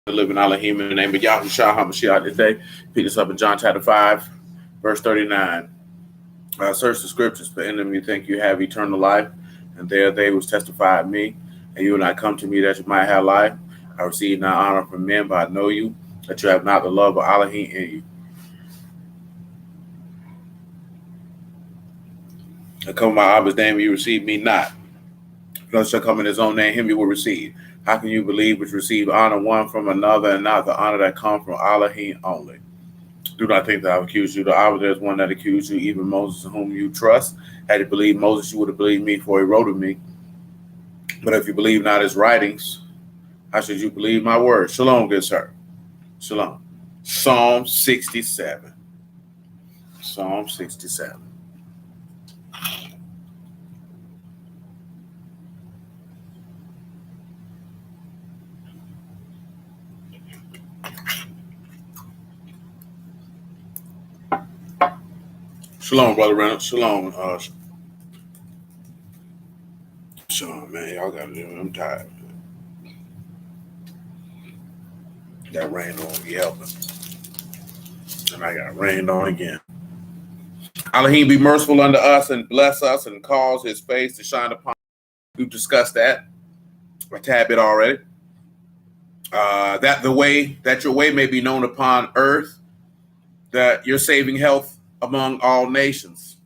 the living Alahym in the name of Yahushua HaMashiach today. Pick us up in John chapter 5, verse 39. Search the scriptures, for in them you think you have eternal life, and there they which testify of me, and you will not come to me that you might have life. I receive not honor from men, but I know you, that you have not the love of Alahym in you. I come in my Abba's name, you receive me not. If none shall come in his own name, him you will receive. How can you believe which receive honor one from another, and not the honor that comes from Alahym only? Do not think that I have accused you. The Abba, there is one that accused you, even Moses, in whom you trust. Had you believed Moses, you would have believed me, for he wrote of me. But if you believe not his writings, how should you believe my words? Shalom, good sir. Shalom. Psalm 67. Psalm 67. Shalom, Brother Reynolds. Shalom. Shalom, man. Y'all got to do it. I'm tired. That rain won't be helping. And I got rained on again. Alahym be merciful unto us and bless us and cause his face to shine upon us. We've discussed that a tad bit already. That your way may be known upon earth, that you're saving health among all nations.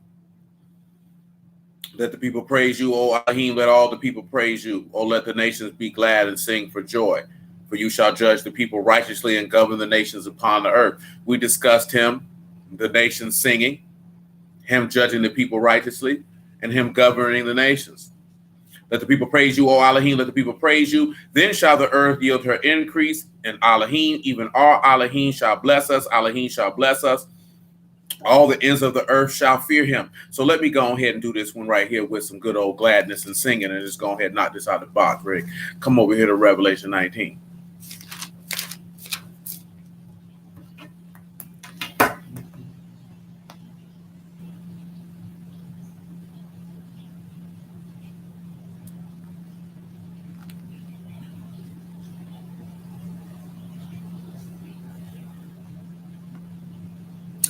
Let the people praise you, O Alahym, let all the people praise you. O let the nations be glad and sing for joy. For you shall judge the people righteously and govern the nations upon the earth. We discussed him, the nations singing, him judging the people righteously, and him governing the nations. Let the people praise you, O Alahym, let the people praise you. Then shall the earth yield her increase, and Alahym, even our Alahym shall bless us. Alahym shall bless us. All the ends of the earth shall fear him. So let me go ahead and do this one right here with some good old gladness and singing, and just go ahead and knock this out of the box, Rick. Come over here to Revelation 19.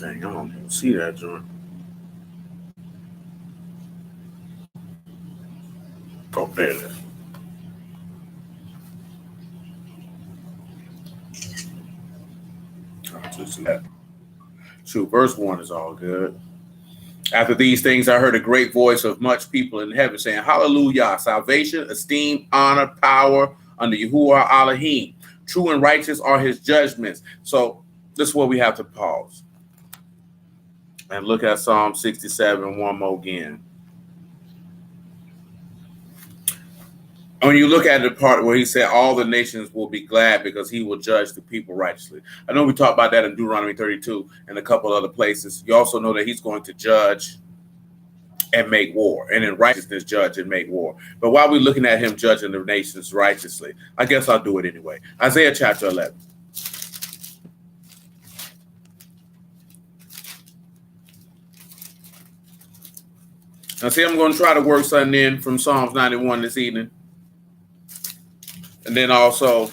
Dang, I don't even see that joint. Oh, there it is. Shoot, verse 1 is all good. After these things, I heard a great voice of much people in heaven saying, Hallelujah, salvation, esteem, honor, power under Yahuwah Alahym. True and righteous are his judgments. So this is where we have to pause and look at Psalm 67 one more again. When you look at the part where he said all the nations will be glad because he will judge the people righteously. I know we talked about that in Deuteronomy 32 and a couple other places. You also know that he's going to judge and make war, and in righteousness judge and make war. But while we're looking at him judging the nations righteously, I guess I'll do it anyway. Isaiah chapter 11. Now see, I'm going to try to work something in from Psalms 91 this evening. And then also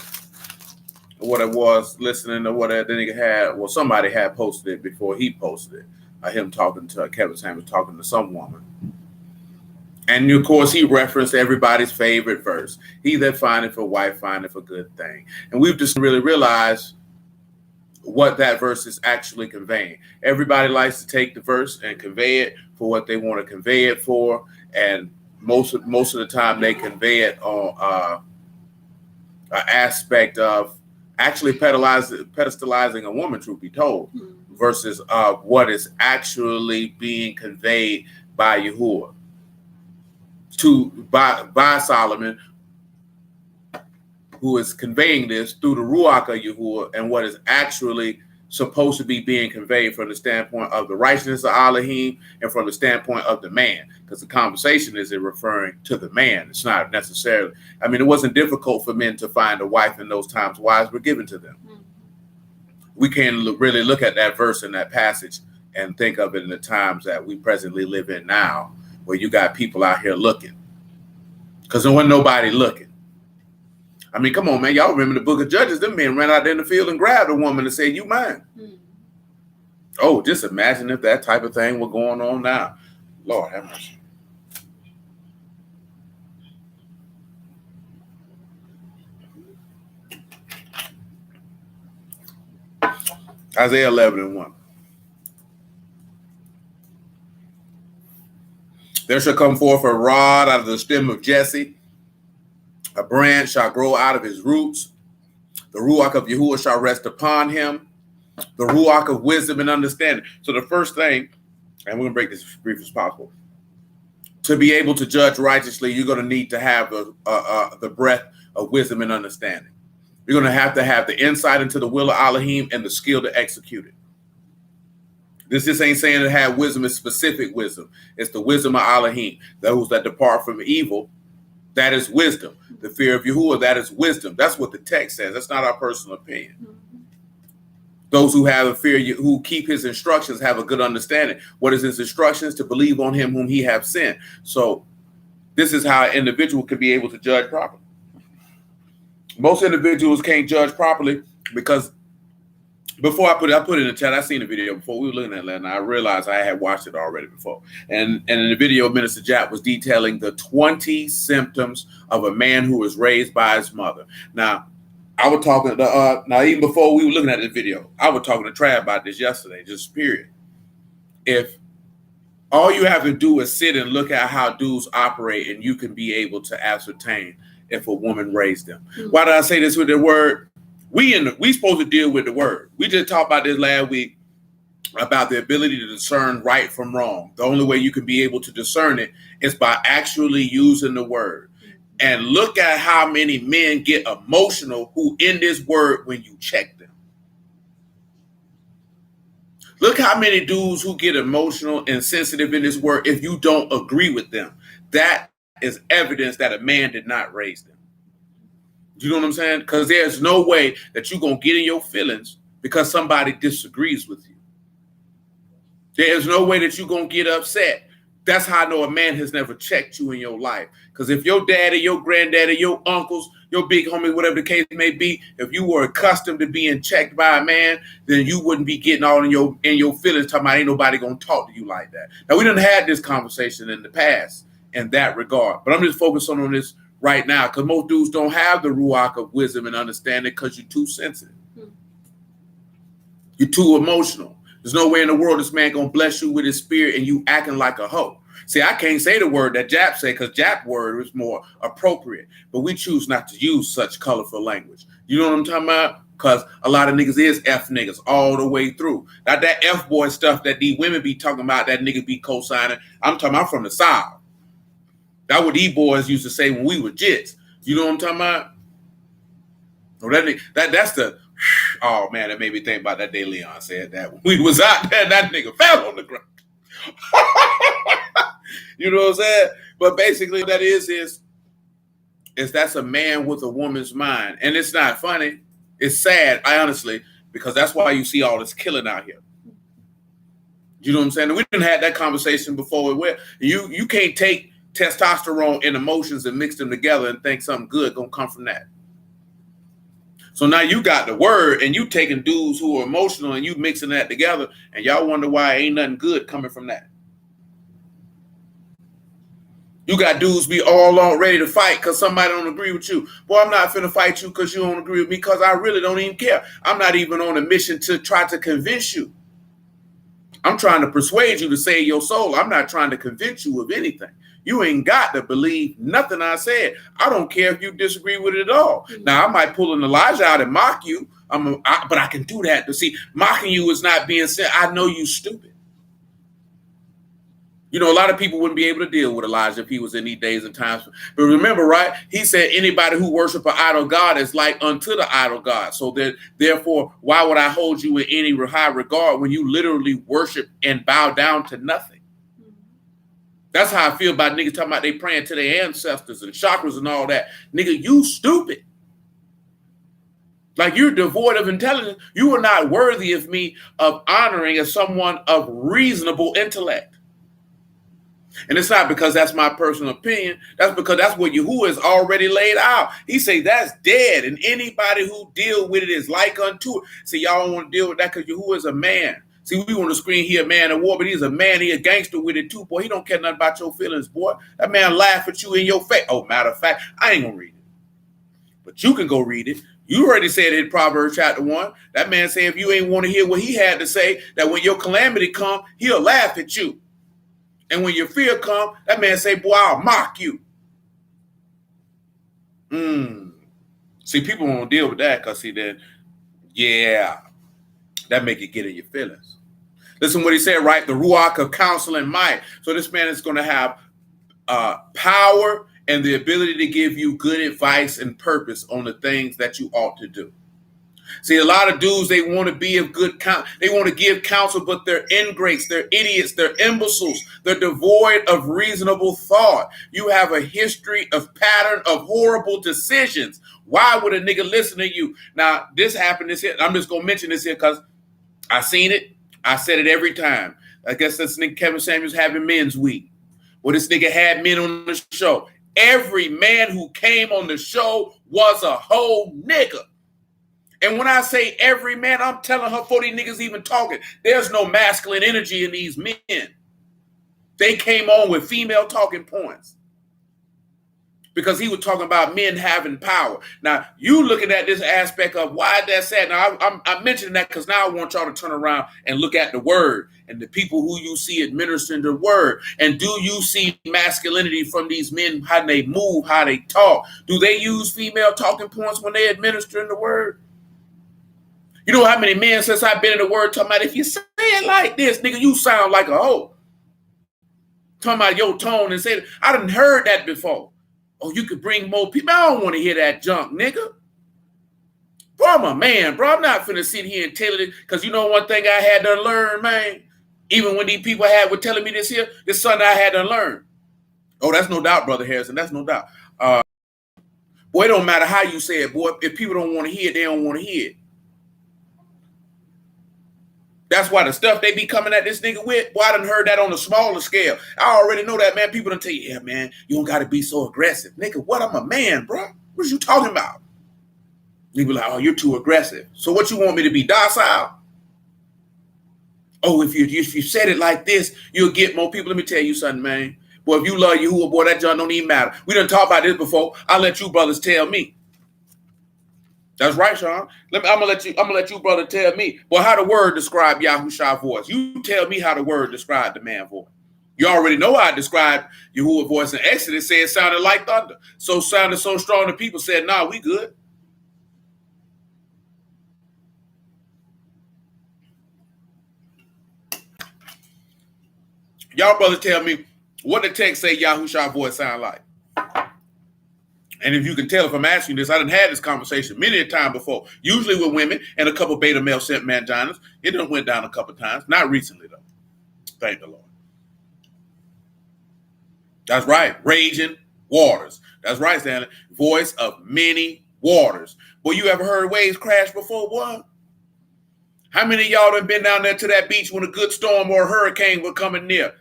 what it was listening to what that nigga had, well, somebody had posted it before he posted it. Him talking to Kevin Samuels talking to some woman. And of course, he referenced everybody's favorite verse. He that findeth a wife findeth a good thing. And we've just really realized what that verse is actually conveying. Everybody likes to take the verse and convey it for what they want to convey it for. And most of the time they convey it on an aspect of actually pedestalizing a woman, truth be told, versus what is actually being conveyed by Yahuwah by Solomon, who is conveying this through the Ruach of Yahuwah, and what is actually supposed to be being conveyed from the standpoint of the righteousness of Alahym and from the standpoint of the man, because the conversation is referring to the man. It's not necessarily, I mean, it wasn't difficult for men to find a wife in those times. Wives were given to them. We can really look at that verse in that passage and think of it in the times that we presently live in now, where you got people out here looking, because there wasn't nobody looking. I mean, come on, man. Y'all remember the book of Judges? Them men ran out there in the field and grabbed a woman and said, "You mine." Oh, just imagine if that type of thing were going on now. Lord have mercy. Isaiah 11:1. There shall come forth a rod out of the stem of Jesse. A branch shall grow out of his roots. The ruach of Yahuwah shall rest upon him. The ruach of wisdom and understanding. So the first thing, and we're going to break this as brief as possible. To be able to judge righteously, you're going to need to have the breath of wisdom and understanding. You're going to have the insight into the will of Alahym and the skill to execute it. This just ain't saying to have wisdom is specific wisdom. It's the wisdom of Alahym. Those that depart from evil, that is wisdom. The fear of Yahuwah, that is wisdom. That's what the text says. That's not our personal opinion. Those who have a fear, who keep his instructions, have a good understanding. What is his instructions? To believe on him whom he have sent. So this is how an individual can be able to judge properly. Most individuals can't judge properly because before I put it in the chat, I seen the video before. We were looking at it, and I realized I had watched it already before. And in the video, Minister Jack was detailing the 20 symptoms of a man who was raised by his mother. Now, I was talking to, even before we were looking at this video, I was talking to Trav about this yesterday, just period. If all you have to do is sit and look at how dudes operate, and you can be able to ascertain if a woman raised them. Why did I say this with the word? We supposed to deal with the word. We just talked about this last week about the ability to discern right from wrong. The only way you can be able to discern it is by actually using the word. And look at how many men get emotional who in this word when you check them. Look how many dudes who get emotional and sensitive in this word if you don't agree with them. That is evidence that a man did not raise them. You know what I'm saying? Because there's no way that you're going to get in your feelings because somebody disagrees with you. There's no way that you're going to get upset. That's how I know a man has never checked you in your life. Because if your daddy, your granddaddy, your uncles, your big homie, whatever the case may be, if you were accustomed to being checked by a man, then you wouldn't be getting all in your feelings talking about ain't nobody going to talk to you like that. Now, we done had this conversation in the past in that regard. But I'm just focusing on this right now, because most dudes don't have the ruach of wisdom and understanding because you're too sensitive. You're too emotional. There's no way in the world this man gonna bless you with his spirit and you acting like a hoe. See, I can't say the word that Jap say because Jap word is more appropriate, but we choose not to use such colorful language. You know what I'm talking about? Because a lot of niggas is F niggas all the way through. Now that F boy stuff that these women be talking about, that nigga be co-signing. I'm talking about from the South. That's what these boys used to say when we were jits. You know what I'm talking about? Oh, that's the, oh man, that made me think about that day Leon said that. When we was out there, that nigga fell on the ground. You know what I'm saying? But basically that is that's a man with a woman's mind. And it's not funny. It's sad, honestly, because that's why you see all this killing out here. You know what I'm saying? And we didn't have that conversation before. Where you can't take testosterone and emotions and mix them together and think something good gonna come from that. So now you got the word and you taking dudes who are emotional and you mixing that together and y'all wonder why ain't nothing good coming from that. You got dudes be all on ready to fight because somebody don't agree with you. Boy, I'm not finna fight you because you don't agree with me because I really don't even care. I'm not even on a mission to try to convince you. I'm trying to persuade you to save your soul. I'm not trying to convince you of anything. You ain't got to believe nothing I said. I don't care if you disagree with it at all. Now, I might pull an Elijah out and mock you, but I can do that. To see, mocking you is not being said. I know you stupid. You know, a lot of people wouldn't be able to deal with Elijah if he was in these days and times. But remember, right? He said anybody who worship an idol god is like unto the idol god. So that, therefore, why would I hold you in any high regard when you literally worship and bow down to nothing? That's how I feel about niggas talking about they praying to their ancestors and chakras and all that. Nigga, you stupid. Like you're devoid of intelligence. You are not worthy of me of honoring as someone of reasonable intellect. And it's not because that's my personal opinion. That's because that's what Yahuwah has already laid out. He say that's dead, and anybody who deal with it is like unto it. See, y'all don't want to deal with that because Yahuwah is a man. See, we want to screen he a man of war, but he's a man. He a gangster with it too, boy. He don't care nothing about your feelings, boy. That man laugh at you in your face. Oh, matter of fact, I ain't gonna read it, but you can go read it. You already said it in Proverbs chapter 1. That man said if you ain't want to hear what he had to say, that when your calamity come, he'll laugh at you. And when your fear come, that man say, boy, I'll mock you. See, people won't deal with that because see that, yeah, that make it get in your feelings. Listen what he said, right? The ruach of counsel and might. So this man is going to have power and the ability to give you good advice and purpose on the things that you ought to do. See, a lot of dudes, they want to be of good counsel. They want to give counsel, but they're ingrates, they're idiots, they're imbeciles. They're devoid of reasonable thought. You have a history of pattern of horrible decisions. Why would a nigga listen to you? Now, this happened this here. I'm just going to mention this here because I seen it. I said it every time. I guess this nigga Kevin Samuels having men's week. Well, this nigga had men on the show. Every man who came on the show was a whole nigga. And when I say every man, I'm telling her 40 niggas even talking. There's no masculine energy in these men. They came on with female talking points. Because he was talking about men having power. Now, you looking at this aspect of why that's sad. Now, I'm mentioning that because now I want y'all to turn around and look at the word and the people who you see administering the word. And do you see masculinity from these men, how they move, how they talk? Do they use female talking points when they administering the word? You know how many men since I've been in the word talking about if you say it like this, nigga, you sound like a hoe. Talking about your tone and say, I done heard that before. Oh, you could bring more people. I don't want to hear that junk, nigga. Bro, I'm a man, bro. I'm not finna sit here and tell it because you know one thing I had to learn, man. Even when these people were telling me this here, this something I had to learn. Oh, that's no doubt, Brother Harrison. That's no doubt. Boy, it don't matter how you say it, boy. If people don't want to hear it, they don't want to hear it. That's why the stuff they be coming at this nigga with, boy, I done heard that on a smaller scale. I already know that, man. People done tell you, yeah, man, you don't got to be so aggressive. Nigga, what? I'm a man, bro. What are you talking about? You be like, oh, you're too aggressive. So what, you want me to be docile? Oh, if you said it like this, you'll get more people. Let me tell you something, man. Boy, if you love Yahuwah, boy, that John don't even matter. We done talked about this before. I'll let you brothers tell me. That's right, Sean. I'm gonna let you, brother, tell me. Well, how the word describe Yahushua's voice? You tell me how the word described the man's voice. You already know how I described Yahuwah's voice in Exodus. Said it sounded like thunder. So sounded so strong that people said, nah, we good. Y'all brothers tell me what the text say Yahushua's voice sound like. And if you can tell if I'm asking this, I done had this conversation many a time before, usually with women and a couple beta male sent manginas. It done went down a couple times. Not recently, though. Thank the Lord. That's right. Raging waters. That's right, Stanley. Voice of many waters. Boy, you ever heard waves crash before, boy? How many of y'all done been down there to that beach when a good storm or a hurricane were coming near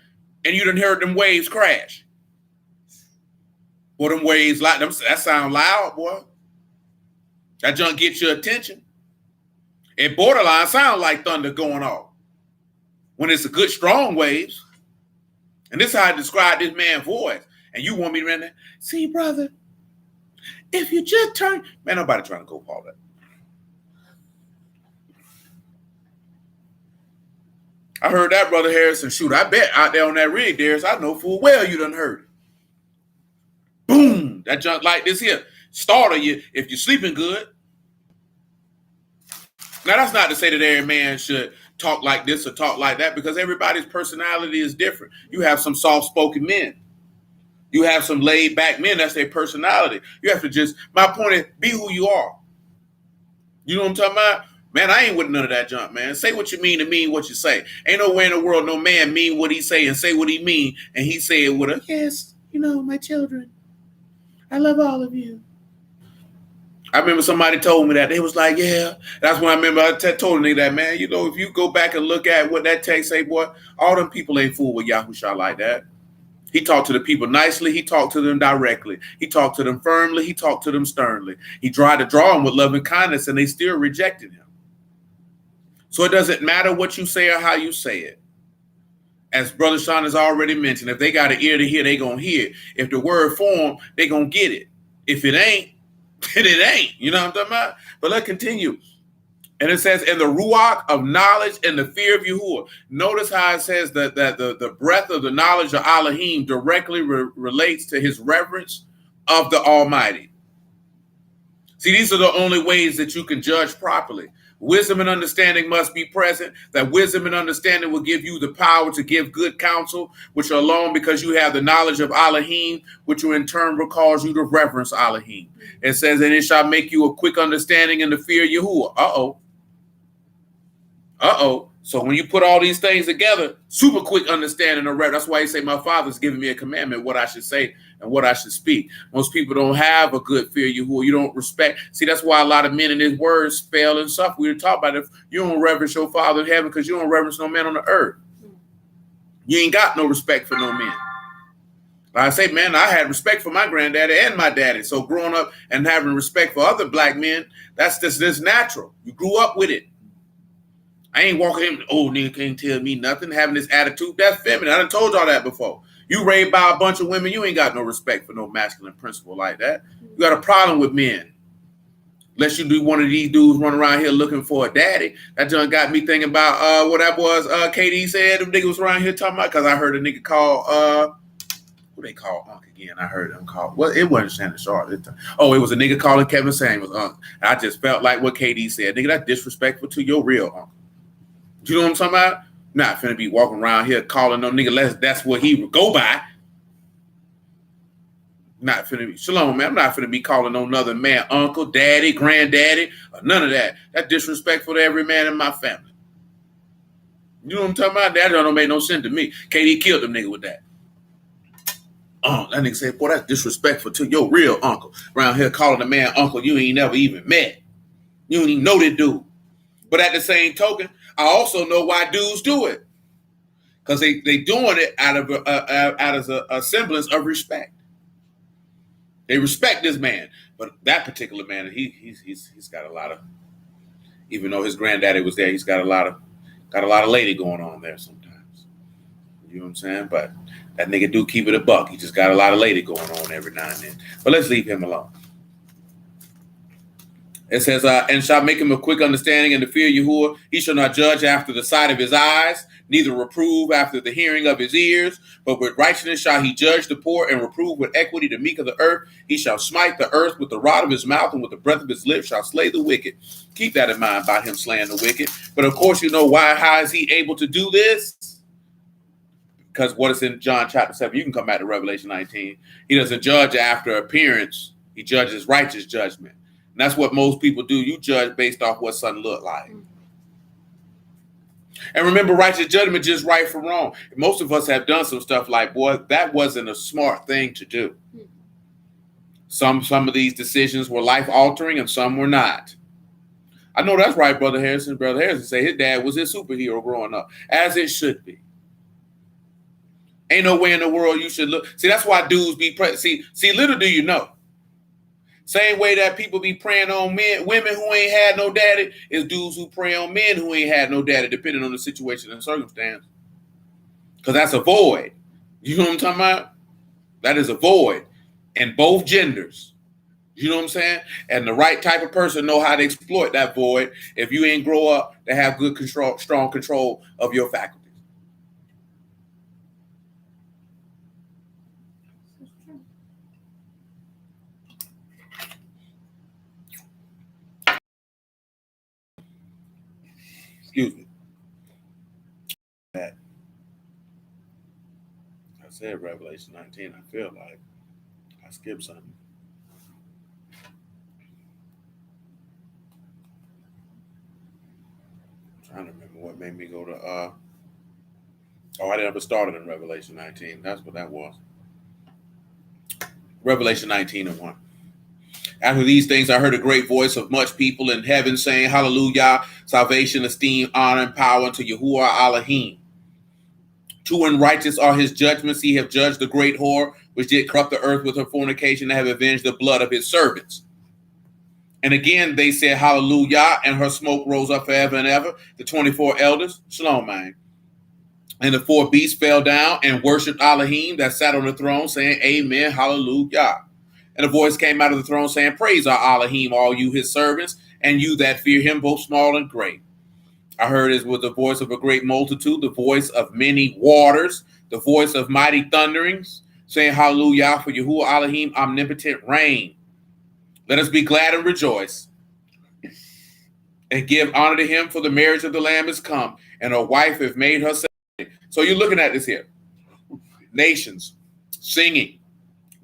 and you done heard them waves crash? Boy, them waves like them, that sound loud, boy. That junk gets your attention. It borderline sound like thunder going off when it's a good strong waves. And this is how I describe this man's voice. And you want me to run there? See, brother, if you just turn, man, nobody trying to go all that. I heard that, Brother Harrison. Shoot, I bet out there on that rig, Darius, I know full well you done heard it. Boom, that junk like this here. Startle you if you're sleeping good. Now, that's not to say that every man should talk like this or talk like that because everybody's personality is different. You have some soft-spoken men. You have some laid-back men. That's their personality. You have to just, my point is, be who you are. You know what I'm talking about? Man, I ain't with none of that junk, man. Say what you mean and mean what you say. Ain't no way in the world no man mean what he say and say what he mean and he say it with a, yes, you know, my children. I love all of you. I remember somebody told me that. They was like, yeah. That's when I remember I told a nigga that, man, you know, if you go back and look at what that text say, boy, all them people ain't fool with Yahushua like that. He talked to the people nicely. He talked to them directly. He talked to them firmly. He talked to them sternly. He tried to draw them with love and kindness, and they still rejected him. So it doesn't matter what you say or how you say it. As Brother Sean has already mentioned, if they got an ear to hear, they going to hear. If the word form, they going to get it. If it ain't, then it ain't. You know what I'm talking about? But let's continue. And it says, in the ruach of knowledge and the fear of Yahuwah. Notice how it says that the breath of the knowledge of Alahym directly relates to his reverence of the Almighty. See, these are the only ways that you can judge properly. Wisdom and understanding must be present. That wisdom and understanding will give you the power to give good counsel, which are alone because you have the knowledge of Alahym, which will in turn will cause you to reverence Alahym. It says, and it shall make you a quick understanding in the fear of Yahuwah. So when you put all these things together, super quick understanding of reverence. That's why he say, my Father's giving me a commandment, what I should say and what I should speak. Most people don't have a good fear of Yahuwah. You don't respect. See, that's why a lot of men in his words fail and suffer. We were talking about if you don't reverence your Father in heaven because you don't reverence no man on the earth. You ain't got no respect for no men. Like I say, man, I had respect for my granddaddy and my daddy. So growing up and having respect for other black men, that's just natural. You grew up with it. I ain't walking in, nigga can't tell me nothing, having this attitude. That's feminine. I done told y'all that before. You raised by a bunch of women, you ain't got no respect for no masculine principle like that. You got a problem with men. Unless you do one of these dudes running around here looking for a daddy. That just got me thinking about what that was KD said. Them niggas was around here talking about, because I heard a nigga call, who they call Unc again? I heard them call. Well, it wasn't Shannon Sharp. It was a nigga calling Kevin Samuels Unc. I just felt like what KD said. Nigga, that's disrespectful to your real Unc. You know what I'm talking about? Not finna be walking around here calling no nigga that's what he would go by. Not finna be, shalom, man. I'm not finna be calling no another man uncle, daddy, granddaddy, or none of that. That's disrespectful to every man in my family. You know what I'm talking about? That don't make no sense to me. KD killed them nigga with that. That nigga said, boy, that's disrespectful to your real uncle. Around here calling a man uncle you ain't never even met. You don't even know that dude. But at the same token, I also know why dudes do it, because they doing it out of a semblance of respect. They respect this man, but that particular man, he's got a lot of. Even though his granddaddy was there, he's got a lot of lady going on there sometimes. You know what I'm saying? But that nigga do keep it a buck. He just got a lot of lady going on every now and then. But let's leave him alone. It says, and shall make him a quick understanding in the fear of Yahuwah. He shall not judge after the sight of his eyes, neither reprove after the hearing of his ears. But with righteousness shall he judge the poor, and reprove with equity the meek of the earth. He shall smite the earth with the rod of his mouth, and with the breath of his lips shall slay the wicked. Keep that in mind about him slaying the wicked. But of course, you know how is he able to do this? Because what is in John chapter 7, you can come back to Revelation 19. He doesn't judge after appearance. He judges righteous judgment. And that's what most people do. You judge based off what something look like. And remember, righteous judgment just right from wrong. Most of us have done some stuff like, boy, that wasn't a smart thing to do. Some of these decisions were life-altering and some were not. I know that's right, Brother Harrison. Brother Harrison say his dad was his superhero growing up, as it should be. Ain't no way in the world you should look. See, that's why dudes be see, little do you know. Same way that people be praying on women who ain't had no daddy is dudes who pray on men who ain't had no daddy, depending on the situation and circumstance. Because that's a void. You know what I'm talking about? That is a void in both genders. You know what I'm saying? And the right type of person know how to exploit that void if you ain't grow up to have good control, strong control of your faculties. Excuse me. I said Revelation 19. I feel like I skipped something. I'm trying to remember what made me go to I never started in Revelation 19. That's what that was. Revelation 19:1. After these things, I heard a great voice of much people in heaven saying, Hallelujah, salvation, esteem, honor, and power unto Yahuwah Alahym. True and righteous are his judgments. He have judged the great whore, which did corrupt the earth with her fornication, and have avenged the blood of his servants. And again, they said, hallelujah, and her smoke rose up forever and ever. The 24 elders, shalom, man. And the 4 beasts fell down and worshipped Alahym that sat on the throne, saying, amen, hallelujah. And a voice came out of the throne saying, praise our Alahym, all you his servants, and you that fear him, both small and great. I heard it was the voice of a great multitude, the voice of many waters, the voice of mighty thunderings, saying, hallelujah, for Yahuwah Alahym, omnipotent reign. Let us be glad and rejoice, and give honor to him, for the marriage of the Lamb is come, and her wife have made herself. So you're looking at this here. Nations singing,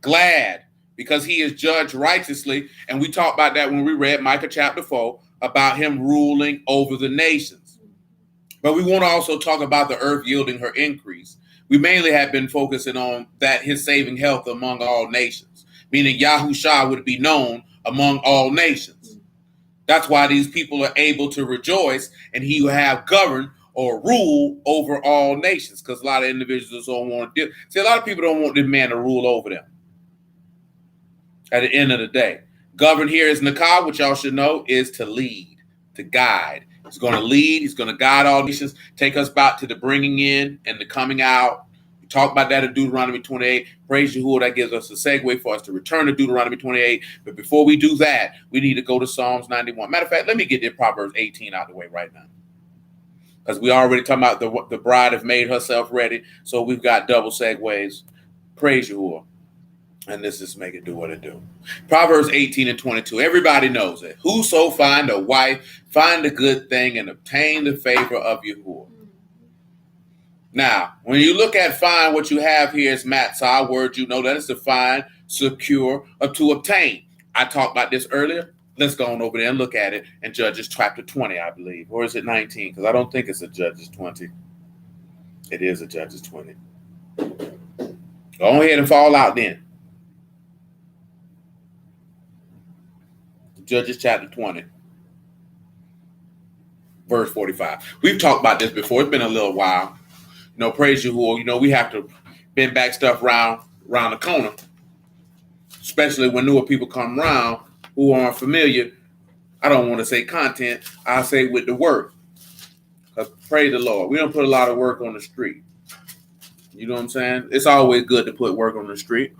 glad, because he is judged righteously. And we talked about that when we read Micah chapter 4, about him ruling over the nations. But we want to also talk about the earth yielding her increase. We mainly have been focusing on that his saving health among all nations, meaning Yahushua would be known among all nations. That's why these people are able to rejoice, and he will have govern or rule over all nations, because a lot of individuals don't want to do. See, a lot of people don't want this man to rule over them. At the end of the day, govern here is Nakah, which y'all should know, is to lead, to guide. He's going to lead. He's going to guide all nations, take us back to the bringing in and the coming out. We talked about that in Deuteronomy 28. Praise Yahuwah. That gives us a segue for us to return to Deuteronomy 28. But before we do that, we need to go to Psalms 91. Matter of fact, let me get this Proverbs 18 out of the way right now, because we already talking about the bride have made herself ready. So we've got double segues. Praise Yahuwah. And this is make it do what it do. Proverbs 18 and 22. Everybody knows it. Whoso find a wife, find a good thing and obtain the favor of Yahuwah. Now, when you look at find, what you have here is matzah, word you know that is to find, secure, or to obtain. I talked about this earlier. Let's go on over there and look at it in Judges chapter 20, I believe. Or is it 19? Because I don't think it's a Judges 20. It is a Judges 20. Go ahead and fall out then. Judges chapter 20, verse 45. We've talked about this before. It's been a little while. You know, praise Yahuwah. You know, we have to bend back stuff around the corner, especially when newer people come around who aren't familiar. I don't want to say content. I say with the work. Because praise the Lord. We don't put a lot of work on the street. You know what I'm saying? It's always good to put work on the street.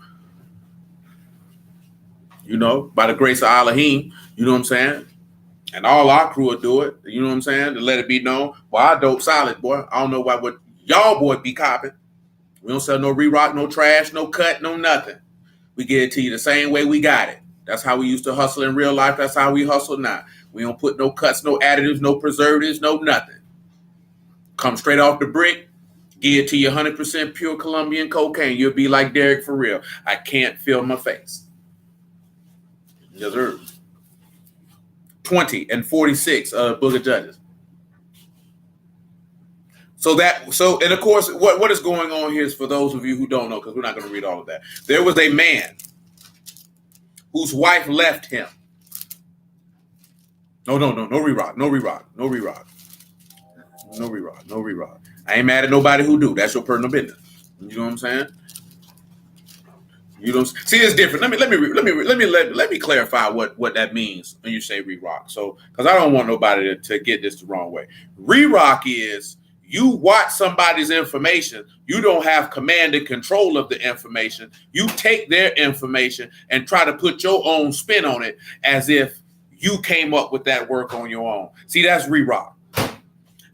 You know, by the grace of Alahym, you know what I'm saying? And all our crew will do it, you know what I'm saying? To let it be known. Well, I dope solid, boy. I don't know why what y'all boy be copping. We don't sell no re-rock, no trash, no cut, no nothing. We get it to you the same way we got it. That's how we used to hustle in real life. That's how we hustle now. We don't put no cuts, no additives, no preservatives, no nothing. Come straight off the brick. Give it to you 100% pure Colombian cocaine. You'll be like Derek for real. I can't feel my face. Yes, sir. 20 and 46 Book of Judges. So and of course, what is going on here is, for those of you who don't know, because we're not going to read all of that. There was a man whose wife left him. No re-rock. I ain't mad at nobody who do. That's your personal business. You know what I'm saying? You don't see, it's different. Let me clarify what that means when you say re-rock. So, because I don't want nobody to get this the wrong way. Re-rock is you watch somebody's information. You don't have command and control of the information. You take their information and try to put your own spin on it as if you came up with that work on your own. See, that's re-rock.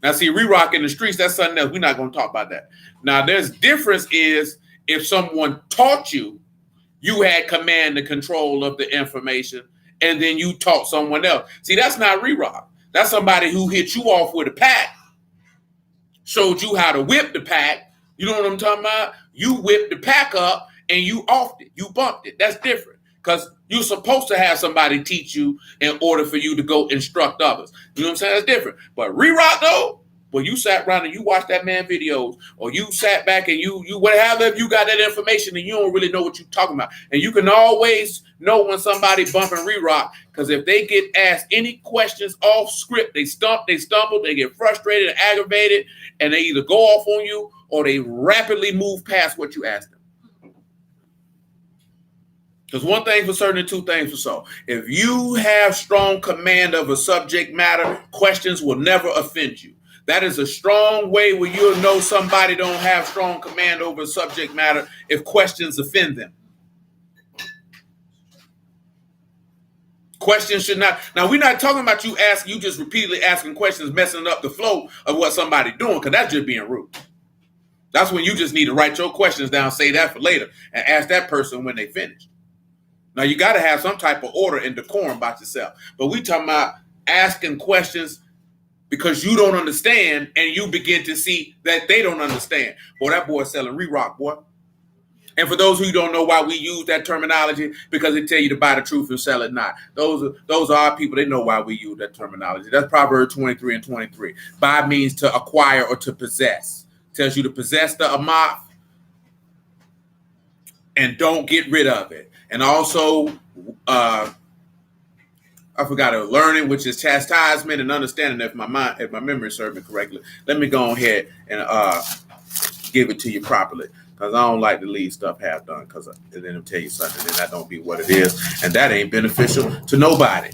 Now, see, re-rock in the streets, that's something else. We're not going to talk about that. Now, there's difference is if someone taught you, you had command and control of the information, and then you taught someone else. See, that's not re-rock. That's somebody who hit you off with a pack, showed you how to whip the pack. You know what I'm talking about? You whipped the pack up and you offed it. You bumped it. That's different, because you're supposed to have somebody teach you in order for you to go instruct others. You know what I'm saying? That's different. But re-rock, though, Well, you sat around and you watched that man videos, or you sat back and you whatever, if you got that information and you don't really know what you're talking about. And you can always know when somebody bumping re-rock, because if they get asked any questions off script, they stumble, they get frustrated and aggravated, and they either go off on you or they rapidly move past what you asked them. Because one thing for certain and two things for so. If you have strong command of a subject matter, questions will never offend you. That is a strong way where you'll know somebody don't have strong command over a subject matter if questions offend them. Questions should not. Now, we're not talking about you just repeatedly asking questions, messing up the flow of what somebody's doing, because that's just being rude. That's when you just need to write your questions down, say that for later, and ask that person when they finish. Now, you got to have some type of order and decorum about yourself. But we talking about asking questions because you don't understand and you begin to see that they don't understand. Boy, that boy's selling re-rock, boy. And for those who don't know why we use that terminology, because they tell you to buy the truth and sell it not. Those are our people. They know why we use that terminology. That's Proverbs 23 and 23. Buy means to acquire or to possess. Tells you to possess the amount and don't get rid of it. And also, I forgot learning, which is chastisement, and understanding. If my memory serves me correctly, let me go ahead and give it to you properly, because I don't like to leave stuff half done, because then it'll tell you something and that don't be what it is, and that ain't beneficial to nobody.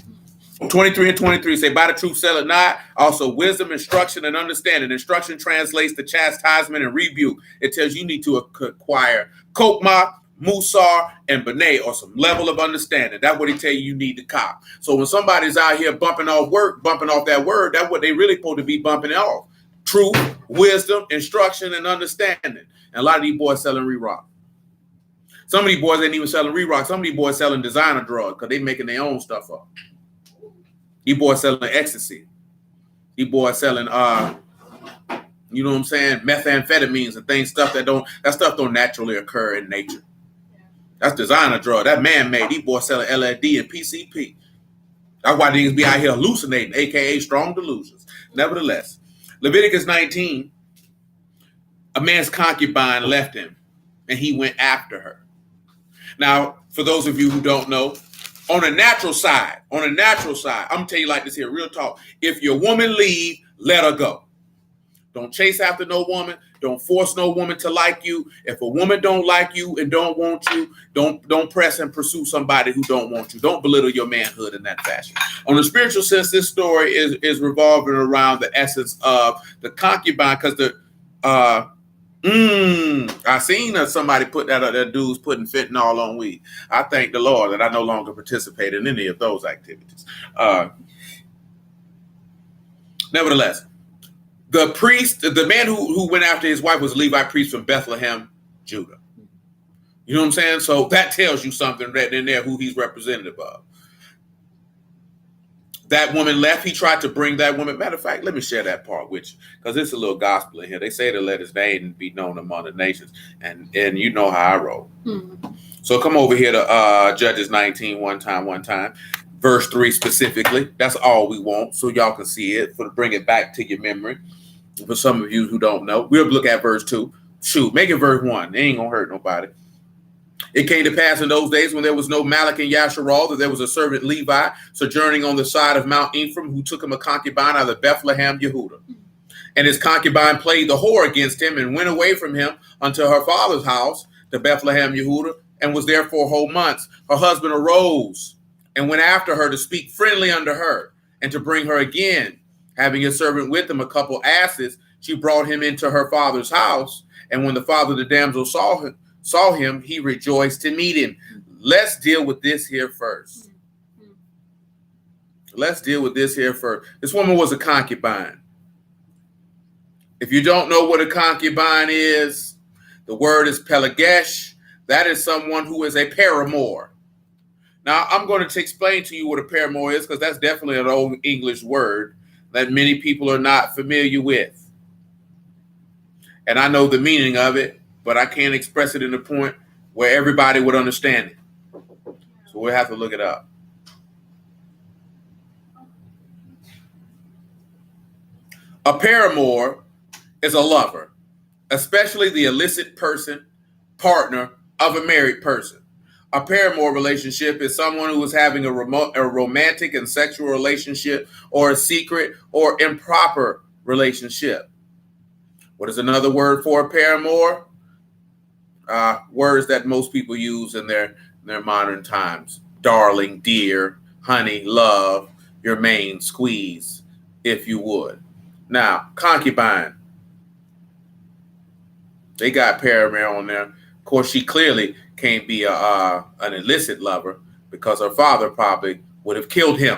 23 and 23 say, "Buy the truth, sell it not." Also, wisdom, instruction, and understanding. Instruction translates to chastisement and rebuke. It tells you need to acquire kokma, Musar, and Benay, or some level of understanding. That's what he tell you need to cop. So when somebody's out here bumping off that word, that's what they really supposed to be bumping off. Truth, wisdom, instruction, and understanding. And a lot of these boys selling re-rock. Some of these boys ain't even selling re-rock. Some of these boys selling designer drugs because they making their own stuff up. These boys selling ecstasy. These boys selling you know what I'm saying, methamphetamines and things, that stuff don't naturally occur in nature. That's designer drug. That man-made. These boys selling LSD and PCP. That's why niggas be out here hallucinating, a.k.a. strong delusions. Nevertheless, Leviticus 19, a man's concubine left him, and he went after her. Now, for those of you who don't know, on a natural side, I'm going to tell you like this here, real talk. If your woman leave, let her go. Don't chase after no woman. Don't force no woman to like you. If a woman don't like you and don't want you, don't press and pursue somebody who don't want you. Don't belittle your manhood in that fashion. On the spiritual sense, this story is revolving around the essence of the concubine, because I seen somebody put that up there, dudes putting fentanyl on weed. I thank the Lord that I no longer participate in any of those activities. Nevertheless, the priest, the man who went after his wife was a Levite priest from Bethlehem, Judah. You know what I'm saying? So that tells you something right in there who he's representative of. That woman left. He tried to bring that woman. Matter of fact, let me share that part with you, because it's a little gospel in here. They say to let his name be known among the nations, and you know how I roll. Mm-hmm. So come over here to Judges 19 one time. Verse 3 specifically. That's all we want, so y'all can see it, to bring it back to your memory. For some of you who don't know, we'll look at verse 2. Shoot, make it verse 1. It ain't going to hurt nobody. It came to pass in those days when there was no Malach in Yasharal, that there was a servant Levi sojourning on the side of Mount Ephraim, who took him a concubine out of Bethlehem, Yehudah. And his concubine played the whore against him and went away from him unto her father's house to Bethlehem, Yehudah, and was there for whole months. Her husband arose and went after her to speak friendly unto her and to bring her again. Having a servant with him, a couple asses, she brought him into her father's house. And when the father of the damsel saw him, he rejoiced to meet him. Let's deal with this here first. This woman was a concubine. If you don't know what a concubine is, the word is pelagesh. That is someone who is a paramour. Now, I'm going to explain to you what a paramour is, because that's definitely an old English word that many people are not familiar with. And I know the meaning of it, but I can't express it in a point where everybody would understand it. So we'll have to look it up. A paramour is a lover, especially the illicit person, partner of a married person. A paramour relationship is someone who is having a romantic and sexual relationship or a secret or improper relationship. What is another word for a paramour? Words that most people use in their modern times. Darling, dear, honey, love, your main squeeze, if you would. Now, concubine. They got paramour on there. Of course, she clearly can't be an illicit lover because her father probably would have killed him.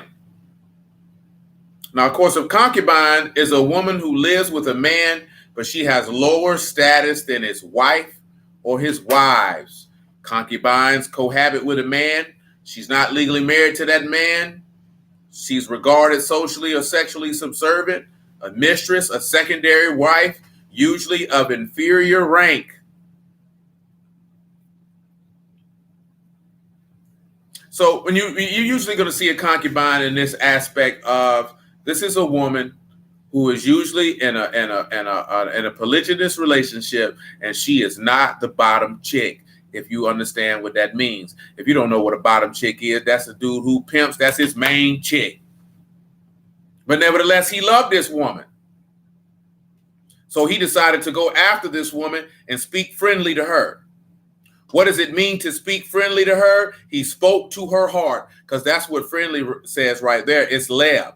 Now, of course, a concubine is a woman who lives with a man, but she has lower status than his wife or his wives. Concubines cohabit with a man. She's not legally married to that man. She's regarded socially or sexually subservient, a mistress, a secondary wife, usually of inferior rank. So when you're usually going to see a concubine in this aspect of this is a woman who is usually in a polygynous relationship, and she is not the bottom chick. If you understand what that means. If you don't know what a bottom chick is, that's a dude who pimps. That's his main chick. But nevertheless, he loved this woman. So he decided to go after this woman and speak friendly to her. What does it mean to speak friendly to her? He spoke to her heart, because that's what friendly says right there. It's leb.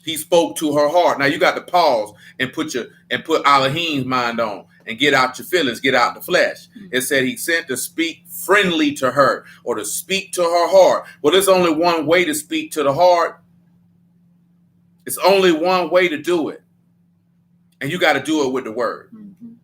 He spoke to her heart. Now you got to pause and put Alahym's mind on and get out your feelings, get out the flesh. It said he sent to speak friendly to her or to speak to her heart. Well, there's only one way to speak to the heart. It's only one way to do it. And you got to do it with the word. Mm-hmm.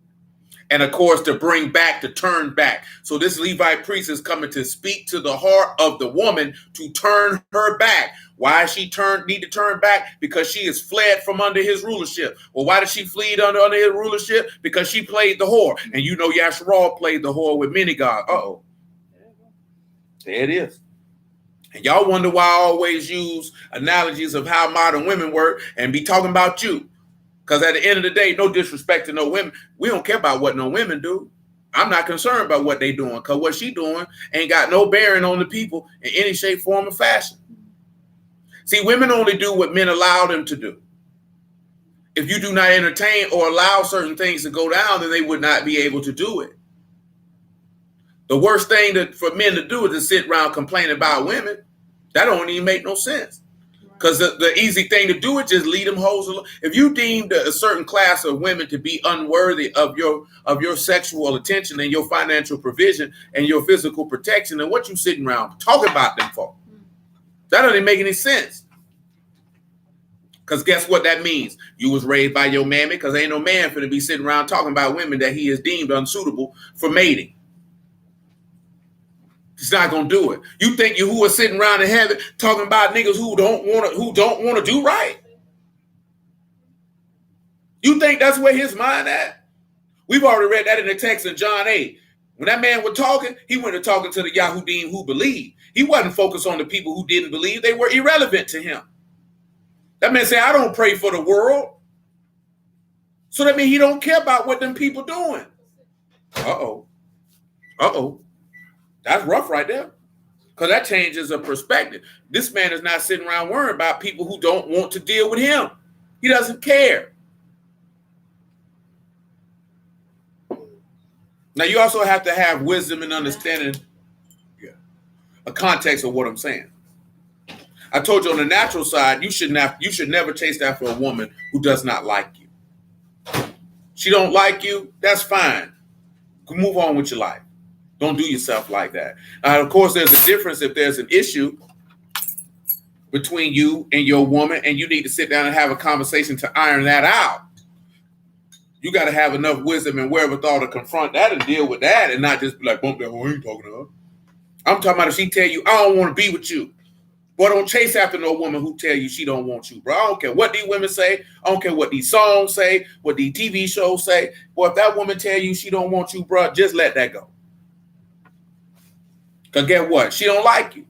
And of course, to bring back, to turn back. So this Levite priest is coming to speak to the heart of the woman to turn her back. Why she need to turn back? Because she has fled from under his rulership. Well, why did she flee under his rulership? Because she played the whore. And you know Yasharal played the whore with many gods. Uh-oh. There it is. And y'all wonder why I always use analogies of how modern women work and be talking about you. Because at the end of the day, no disrespect to no women. We don't care about what no women do. I'm not concerned about what they doing, because what she doing ain't got no bearing on the people in any shape, form, or fashion. See, women only do what men allow them to do. If you do not entertain or allow certain things to go down, then they would not be able to do it. The worst thing for men to do is to sit around complaining about women. That don't even make no sense. Because the easy thing to do is just lead them hoes alone. If you deemed a certain class of women to be unworthy of your sexual attention and your financial provision and your physical protection, then what you sitting around talking about them for? That doesn't make any sense. Because guess what that means? You was raised by your mammy, because ain't no man finna be sitting around talking about women that he is deemed unsuitable for mating. He's not gonna do it. You think you who are sitting around in heaven talking about niggas who don't want to do right? You think that's where his mind at? We've already read that in the text in John 8. When that man was talking, he went to talking to the Yahudim who believed. He wasn't focused on the people who didn't believe. They were irrelevant to him. That man said, I don't pray for the world. So that means he don't care about what them people doing. Uh-oh. That's rough right there. Because that changes a perspective. This man is not sitting around worrying about people who don't want to deal with him. He doesn't care. Now, you also have to have wisdom and understanding a context of what I'm saying. I told you on the natural side, you should never chase after a woman who does not like you. She don't like you, that's fine. Move on with your life. Don't do yourself like that. Of course, there's a difference if there's an issue between you and your woman, and you need to sit down and have a conversation to iron that out. You got to have enough wisdom and wherewithal to confront that and deal with that, and not just be like, bump that whore, I ain't talking to her. I'm talking about if she tell you, I don't want to be with you. Boy, don't chase after no woman who tell you she don't want you, bro. I don't care what these women say. I don't care what these songs say, what these TV shows say. Boy, if that woman tell you she don't want you, bro, just let that go. Because guess what? She don't like you.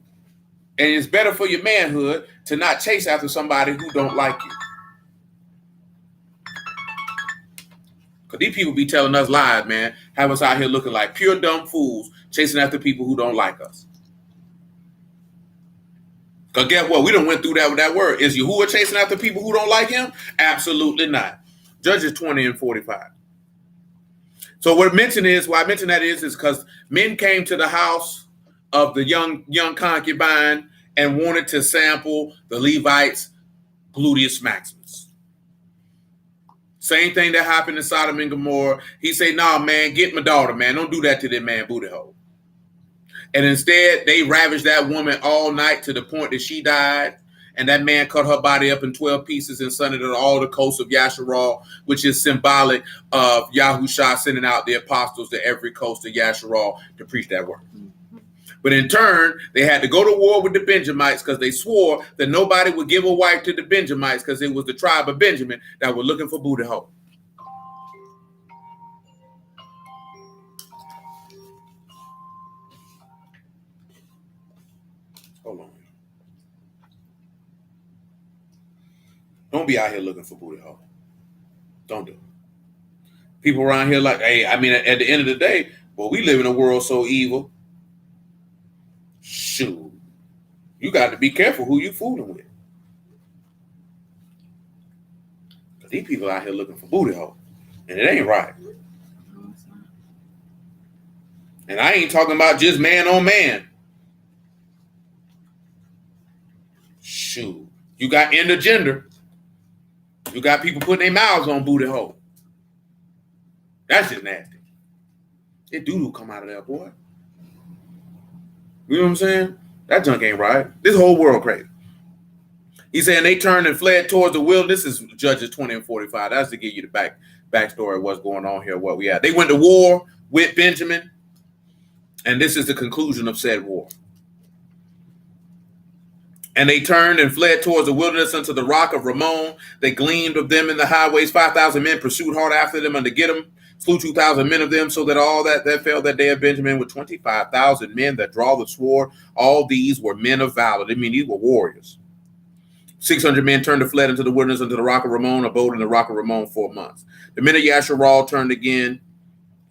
And it's better for your manhood to not chase after somebody who don't like you. Because these people be telling us lies, man. Have us out here looking like pure dumb fools, chasing after people who don't like us. Because guess what? We done went through that with that word. Is Yahuwah chasing after people who don't like him? Absolutely not. Judges 20 and 45. So what I mention is, why I mention that is because men came to the house of the young concubine and wanted to sample the Levites' gluteus maximus. Same thing that happened in Sodom and Gomorrah. He said, nah, man, get my daughter, man. Don't do that to that man booty hole. And instead, they ravaged that woman all night to the point that she died. And that man cut her body up in 12 pieces and sent it on all the coast of Yasharal, which is symbolic of Yahusha sending out the apostles to every coast of Yasharal to preach that word. But in turn, they had to go to war with the Benjamites because they swore that nobody would give a wife to the Benjamites because it was the tribe of Benjamin that were looking for booty hole. Hold on. Don't be out here looking for booty hole. Don't do it. People around here like, hey, I mean, at the end of the day, well, we live in a world so evil. Shoot. You got to be careful who you fooling with. Because these people out here looking for booty hole. And it ain't right. And I ain't talking about just man on man. Shoot. You got intergender. You got people putting their mouths on booty hole. That's just nasty. It doo-doo come out of there, boy. You know what I'm saying? That junk ain't right. This whole world crazy. He's saying they turned and fled towards the wilderness. This is Judges 20 and 45. That's to give you the backstory of what's going on here, what we had. They went to war with Benjamin, and this is the conclusion of said war. And they turned and fled towards the wilderness unto the rock of Ramon. They gleaned of them in the highways. 5,000 men pursued hard after them and to get them. Slew 2,000 men of them, so that all that fell that day of Benjamin with 25,000 men that draw the sword. All these were men of valor. I mean, these were warriors. 600 men turned and fled into the wilderness unto the rock of Ramon, abode in the rock of Ramon 4 months. The men of Yasharal turned again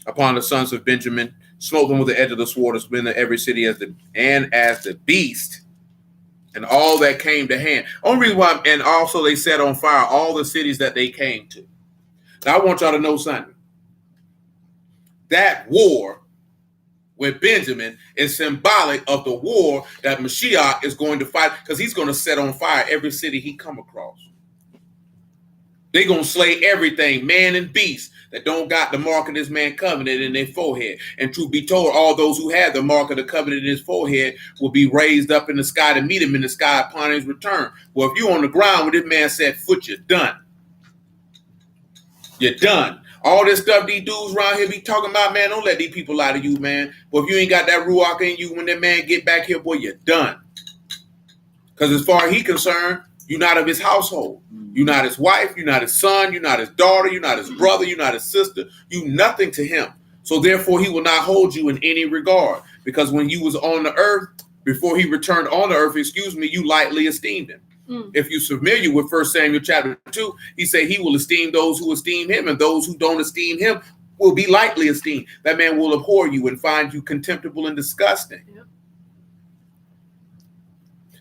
upon the sons of Benjamin, smote them with the edge of the sword, and split every city as the beast. And all that came to hand. Only reason why, and also they set on fire all the cities that they came to. Now I want y'all to know something. That war with Benjamin is symbolic of the war that Mashiach is going to fight, because he's going to set on fire every city he come across. They're going to slay everything, man and beast, that don't got the mark of this man covenant in their forehead. And truth be told, all those who have the mark of the covenant in his forehead will be raised up in the sky to meet him in the sky upon his return. Well, if you're on the ground when this man set foot, you're done. You're done. All this stuff these dudes around here be talking about, man, don't let these people lie to you, man. But if you ain't got that ruach in you, when that man get back here, boy, you're done. Because as far as he's concerned, you're not of his household. You're not his wife. You're not his son. You're not his daughter. You're not his brother. You're not his sister. You nothing to him. So therefore, he will not hold you in any regard. Because when you was on the earth, before he returned on the earth, you lightly esteemed him. If you're familiar with 1 Samuel chapter 2, he said he will esteem those who esteem him, and those who don't esteem him will be lightly esteemed. That man will abhor you and find you contemptible and disgusting.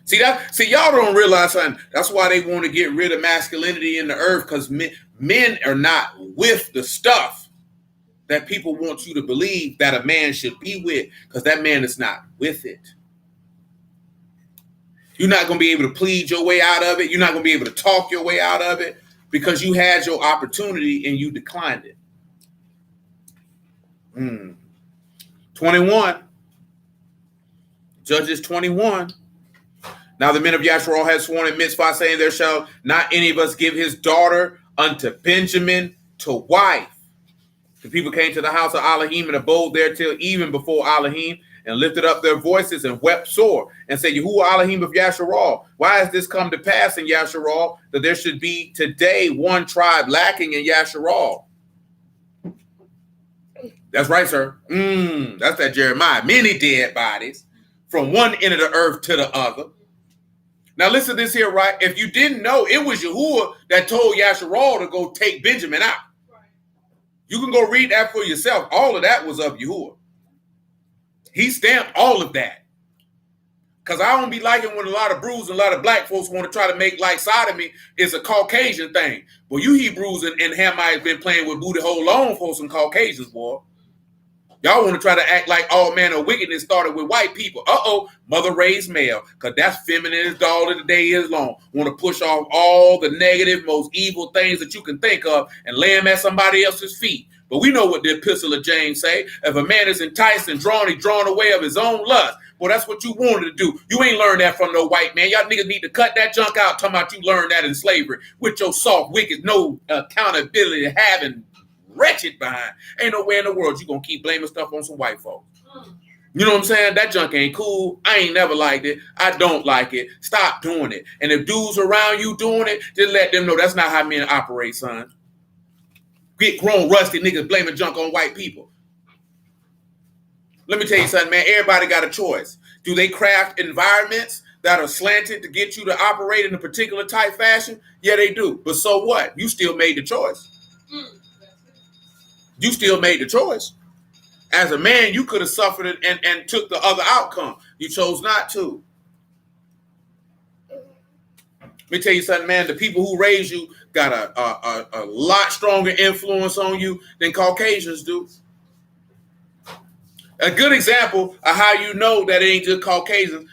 Yep. See, y'all don't realize something. That's why they want to get rid of masculinity in the earth, because men are not with the stuff that people want you to believe that a man should be with, because that man is not with it. You're not going to be able to plead your way out of it. You're not going to be able to talk your way out of it, because you had your opportunity and you declined it. 21. Judges 21. Now the men of Yasharal had sworn in Mitzvah, saying, there shall not any of us give his daughter unto Benjamin to wife. The people came to the house of Alahym and abode there till even before Alahym, and lifted up their voices and wept sore, and said, Yahuwah Alahym of Yasharal, why has this come to pass in Yasharal, that there should be today one tribe lacking in Yasharal? That's right, sir. That's that Jeremiah. Many dead bodies from one end of the earth to the other. Now listen to this here, right? If you didn't know, it was Yahuwah that told Yasharal to go take Benjamin out. You can go read that for yourself. All of that was of Yahuwah. He stamped all of that. Because I don't be liking when a lot of Brews and a lot of black folks want to try to make like sodomy is a Caucasian thing. Well, you Hebrews and Hamites been playing with booty hole long for some Caucasians, boy. Y'all want to try to act like all manner of wickedness started with white people. Mother raised male, because that's feminine as all of the day is long. Want to push off all the negative, most evil things that you can think of and lay them at somebody else's feet. But we know what the epistle of James say. If a man is enticed and drawn, he's drawn away of his own lust. Well, that's what you wanted to do. You ain't learned that from no white man. Y'all niggas need to cut that junk out, talking about you learned that in slavery with your soft, wicked, no accountability having wretched behind. Ain't nowhere in the world you gonna keep blaming stuff on some white folks. You know what I'm saying? That junk ain't cool. I ain't never liked it. I don't like it. Stop doing it. And if dudes around you doing it, just let them know that's not how men operate, son. Get grown, rusty niggas blaming junk on white people. Let me tell you something, man. Everybody got a choice. Do they craft environments that are slanted to get you to operate in a particular type fashion? Yeah, they do. But so what? You still made the choice. You still made the choice. As a man, you could have suffered it and took the other outcome. You chose not to. Let me tell you something, man. The people who raised you got a lot stronger influence on you than Caucasians do. A good example of how you know that it ain't just Caucasians,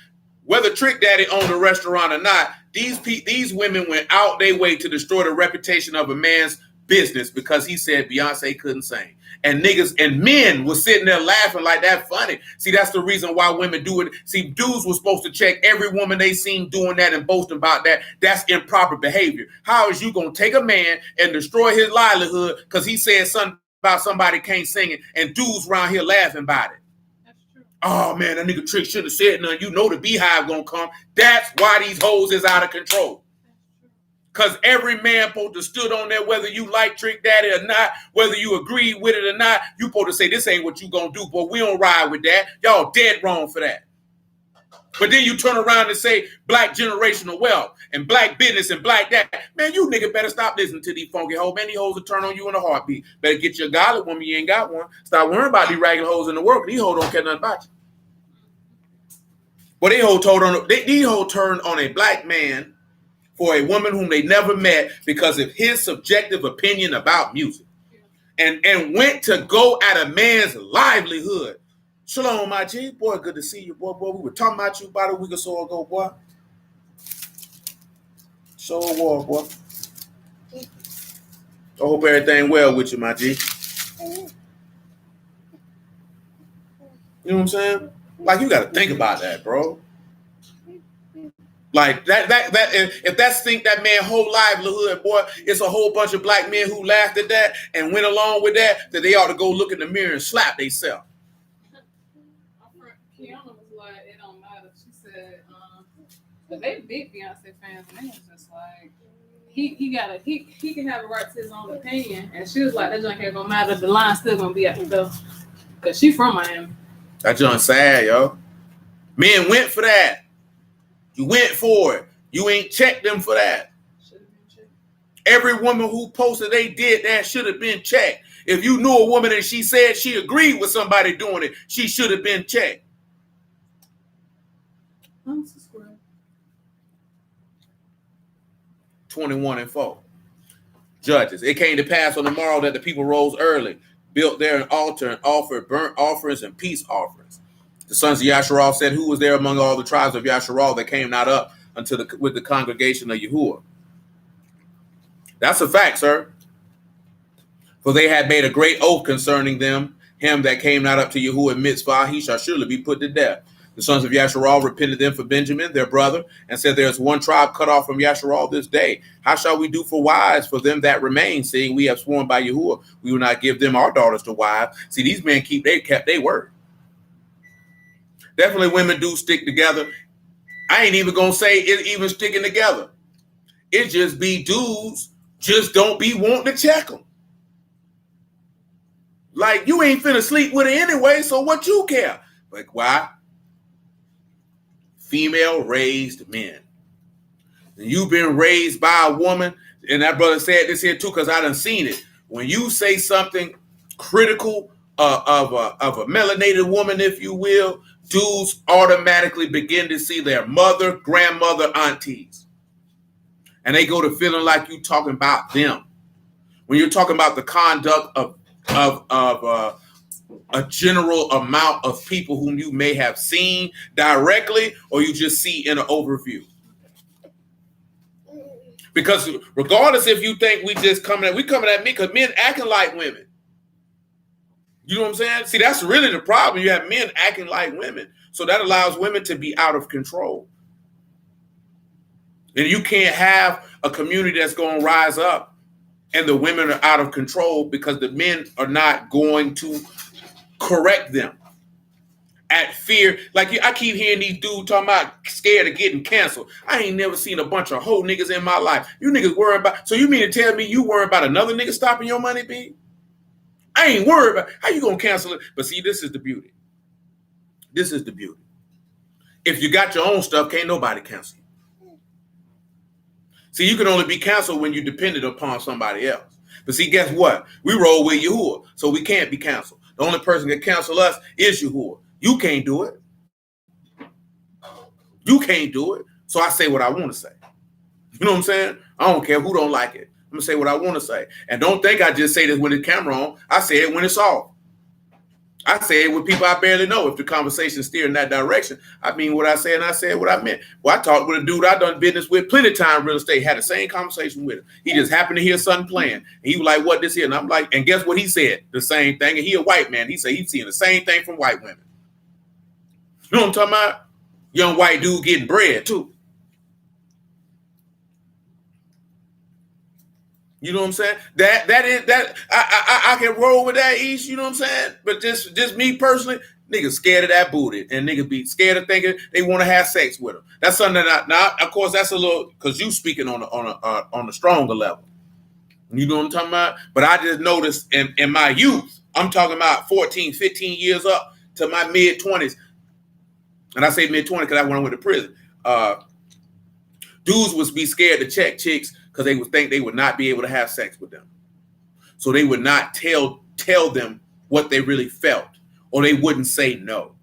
whether Trick Daddy owned a restaurant or not, these women went out their way to destroy the reputation of a man's business because he said Beyonce couldn't sing. And niggas and men were sitting there laughing like that funny. See, that's the reason why women do it. See, dudes were supposed to check every woman they seen doing that and boasting about that. That's improper behavior. How is you going to take a man and destroy his livelihood because he said something about somebody can't sing it and dudes around here laughing about it? Oh, man, that nigga Trick should have said nothing. You know the beehive gonna come. That's why these hoes is out of control. Because every man supposed to stood on there, whether you like Trick Daddy or not, whether you agree with it or not, you supposed to say, this ain't what you gonna do, boy. We don't ride with that. Y'all dead wrong for that. But then you turn around and say black generational wealth and black business and black that. Man, you nigga better stop listening to these funky hoes. Man, these hoes will turn on you in a heartbeat. Better get you a godly woman, you ain't got one. Stop worrying about these ragged hoes in the world. These hoes don't care nothing about you. But these hoes turned on a black man for a woman whom they never met because of his subjective opinion about music. And went to go at a man's livelihood. Shalom, my G. Boy, good to see you, boy. We were talking about you about a week or so ago, boy. So war, boy. I hope everything well with you, my G. You know what I'm saying? Like, you got to think about that, bro. Like, that if that's think that man whole livelihood, boy, it's a whole bunch of black men who laughed at that and went along with that they ought to go look in the mirror and slap themselves. Kiana was like, it don't matter. She said, but they big Beyonce fans, and they was just like, he can have a right to his own opinion. And she was like, that junk ain't gonna matter. The line's still gonna be at the door. Cause she from Miami. That junk sad, yo. Men went for that. You went for it. You ain't checked them for that. Should have been checked. Every woman who posted they did that should have been checked. If you knew a woman and she said she agreed with somebody doing it, she should have been checked. 21-4. Judges. It came to pass on the morrow that the people rose early, built there an altar, and offered burnt offerings and peace offerings. The sons of Yasharal said, who was there among all the tribes of Yasharal that came not up with the congregation of Yahuwah? That's a fact, sir. For they had made a great oath concerning them. Him that came not up to Yahuwah in Mitzvah, he shall surely be put to death. The sons of Yasharal repented them for Benjamin, their brother, and said, there is one tribe cut off from Yasharal this day. How shall we do for wives for them that remain, seeing we have sworn by Yahuwah, we will not give them our daughters to wives? See, these men kept their word. Definitely women do stick together. I ain't even going to say it even sticking together. It just be dudes just don't be wanting to check them. Like, you ain't finna sleep with her anyway, so what you care? Like, why? Female raised men. And you've been raised by a woman, and that brother said this here too, because I done seen it. When you say something critical of a melanated woman, if you will, dudes automatically begin to see their mother, grandmother, aunties. And they go to feeling like you talking about them. When you're talking about the conduct of a general amount of people whom you may have seen directly or you just see in an overview. Because regardless if you think we coming at me because men acting like women. You know what I'm saying? See, that's really the problem. You have men acting like women. So that allows women to be out of control. And you can't have a community that's going to rise up and the women are out of control because the men are not going to correct them. At fear, like I keep hearing these dudes talking about scared of getting canceled. I ain't never seen a bunch of hoe niggas in my life. You niggas worry about, so you mean to tell me you worry about another nigga stopping your money, B? I ain't worried about, how you gonna cancel it? But see, this is the beauty. This is the beauty. If you got your own stuff, can't nobody cancel you. See, you can only be canceled when you're dependent upon somebody else. But see, guess what? We roll with Yahuwah, so we can't be canceled. The only person that can cancel us is Yahuwah. You can't do it. You can't do it. So I say what I want to say. You know what I'm saying? I don't care who don't like it. I'm going to say what I want to say. And don't think I just say this when the camera on. I say it when it's off. I say it with people I barely know. If the conversation steer in that direction, I mean what I say and I said what I meant. Well, I talked with a dude I done business with plenty of time real estate, had the same conversation with him. He just happened to hear something playing. And he was like, what this here? And I'm like, and guess what he said? The same thing. And he a white man. He said he's seeing the same thing from white women. You know what I'm talking about? Young white dude getting bread too. You know what I'm saying? That I can roll with that East, you know what I'm saying? But just me personally, niggas scared of that booty and niggas be scared of thinking they want to have sex with them. That's something that now of course that's a little because you speaking on a stronger level. You know what I'm talking about? But I just noticed in my youth, I'm talking about 14, 15 years up to my mid 20s. And I say mid-20s because I went to prison. Dudes would be scared to check chicks because they would think they would not be able to have sex with them. So they would not tell them what they really felt, or they wouldn't say no.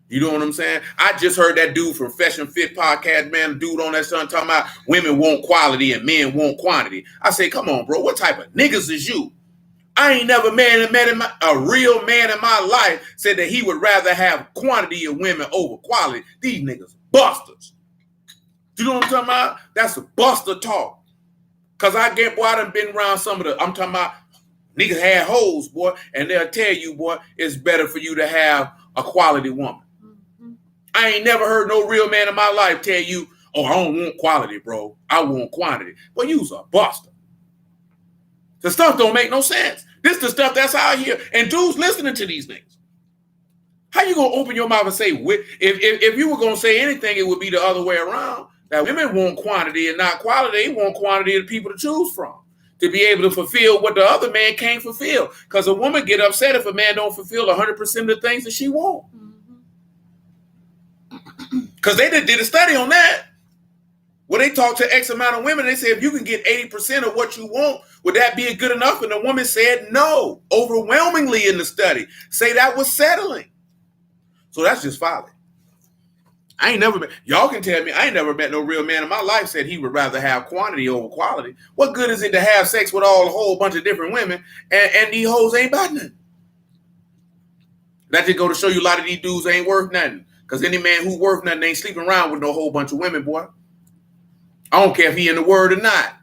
You know what I'm saying? I just heard that dude from Fashion Fit podcast, man, dude on that son talking about women want quality and men want quantity. I say, come on, bro, what type of niggas is you? I ain't never met a real man in my life said that he would rather have quantity of women over quality. These niggas busters. You know what I'm talking about? That's a buster talk. Cause I done been around some of I'm talking about niggas had hoes, boy, and they'll tell you, boy, it's better for you to have a quality woman. Mm-hmm. I ain't never heard no real man in my life tell you, oh, I don't want quality, bro. I want quantity. But you's a buster. The stuff don't make no sense. This the stuff that's out here. And dudes listening to these things. How you gonna open your mouth and say, if you were gonna say anything, it would be the other way around. That women want quantity and not quality. They want quantity of people to choose from. To be able to fulfill what the other man can't fulfill. Because a woman get upset if a man don't fulfill 100% of the things that she wants. Because they did a study on that. When they talked to X amount of women, they said, if you can get 80% of what you want, would that be good enough? And the woman said no, overwhelmingly in the study. Say that was settling. So that's just folly. Y'all can tell me, I ain't never met no real man in my life said he would rather have quantity over quality. What good is it to have sex with a whole bunch of different women and these hoes ain't about nothing? That just go to show you a lot of these dudes ain't worth nothing. Because any man who worth nothing ain't sleeping around with no whole bunch of women, boy. I don't care if he in the word or not.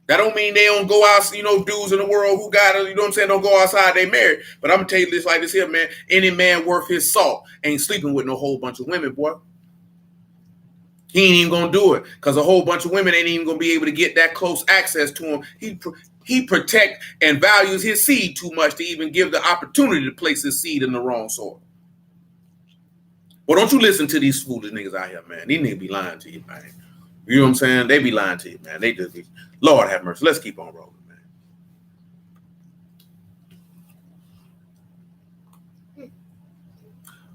That don't mean they don't go out, dudes in the world who got, you know what I'm saying, don't go outside, they married. But I'm going to tell you this like this here, man. Any man worth his salt ain't sleeping with no whole bunch of women, boy. He ain't even going to do it because a whole bunch of women ain't even going to be able to get that close access to him. He protect and values his seed too much to even give the opportunity to place his seed in the wrong soil. Well, don't you listen to these foolish niggas out here, man. These niggas be lying to you, man. You know what I'm saying? They be lying to you, man. They just be, Lord have mercy. Let's keep on rolling, man.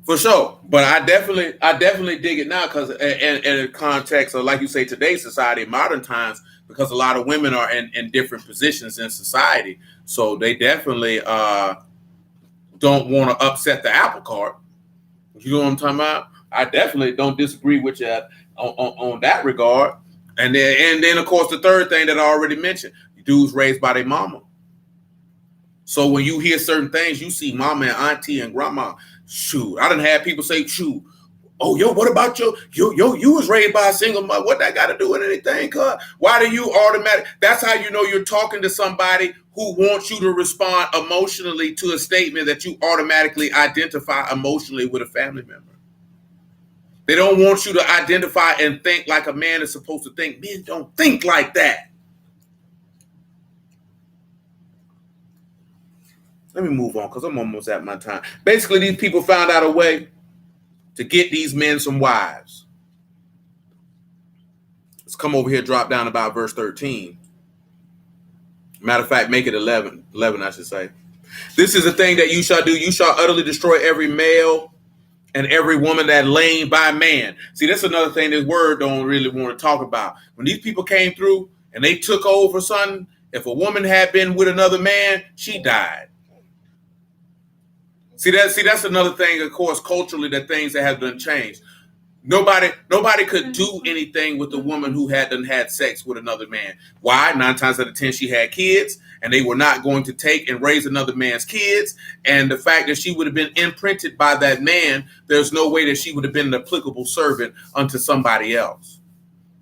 For sure. But I definitely dig it now because in the context of, like you say, today's society, modern times, because a lot of women are in different positions in society. So they definitely don't want to upset the apple cart. You know what I'm talking about? I definitely don't disagree with you on that regard. And then of course the third thing that I already mentioned, dudes raised by their mama. So when you hear certain things, you see mama and auntie and grandma. Shoot, I done had people say, shoot, oh, yo, what about you was raised by a single mother. What that got to do with anything, cuz? Why do you automatic? That's how you know you're talking to somebody who wants you to respond emotionally to a statement that you automatically identify emotionally with a family member. They don't want you to identify and think like a man is supposed to think. Men don't think like that. Let me move on because I'm almost at my time. Basically, these people found out a way to get these men some wives. Let's come over here, drop down about verse 13. Matter of fact, make it 11, I should say. This is the thing that you shall do. You shall utterly destroy every male and every woman that lain by man. See, that's another thing this word don't really want to talk about. When these people came through and they took over something, if a woman had been with another man, she died. See, that's another thing, of course, culturally, that things that have been changed. Nobody could do anything with a woman who hadn't had sex with another man. Why? 9 times out of 10, she had kids, and they were not going to take and raise another man's kids. And the fact that she would have been imprinted by that man, there's no way that she would have been an applicable servant unto somebody else.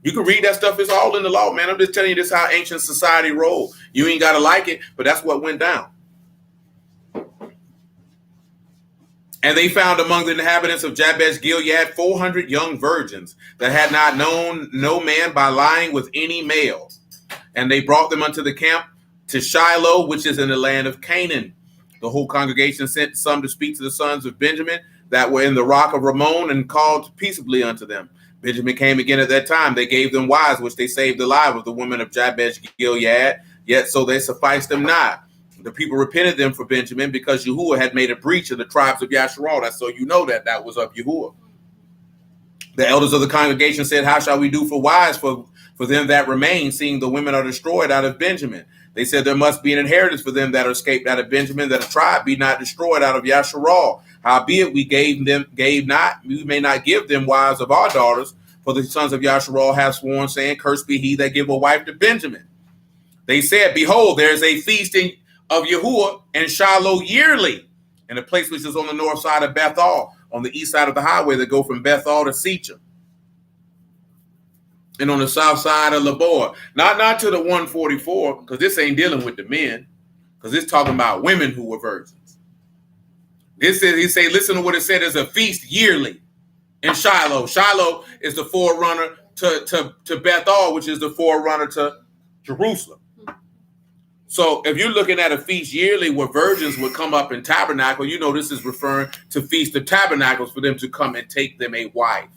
You can read that stuff. It's all in the law, man. I'm just telling you this how ancient society rolled. You ain't got to like it, but that's what went down. And they found among the inhabitants of Jabesh Gilead 400 young virgins that had not known no man by lying with any male. And they brought them unto the camp to Shiloh, which is in the land of Canaan. The whole congregation sent some to speak to the sons of Benjamin that were in the rock of Ramon and called peaceably unto them. Benjamin came again at that time. They gave them wives, which they saved alive of the women of Jabesh Gilead. Yet so they sufficed them not. The people repented them for Benjamin because Yahuwah had made a breach in the tribes of Yasharal. That's so you know that was of Yahuwah. The elders of the congregation said, how shall we do for wives for them that remain, seeing the women are destroyed out of Benjamin? They said there must be an inheritance for them that are escaped out of Benjamin, that a tribe be not destroyed out of Yasharal. Howbeit we may not give them wives of our daughters, for the sons of Yasharal have sworn, saying, cursed be he that give a wife to Benjamin. They said, behold, there is a feasting of Yahuwah and Shiloh yearly, in a place which is on the north side of Bethel, on the east side of the highway that go from Bethel to Sechem, and on the south side of Labor. Not to the 144, because this ain't dealing with the men, because it's talking about women who were virgins. This is, he say, listen to what it said, there's a feast yearly in Shiloh. Shiloh is the forerunner to Bethel, which is the forerunner to Jerusalem. So if you're looking at a feast yearly where virgins would come up in tabernacle, you know this is referring to Feast of Tabernacles for them to come and take them a wife.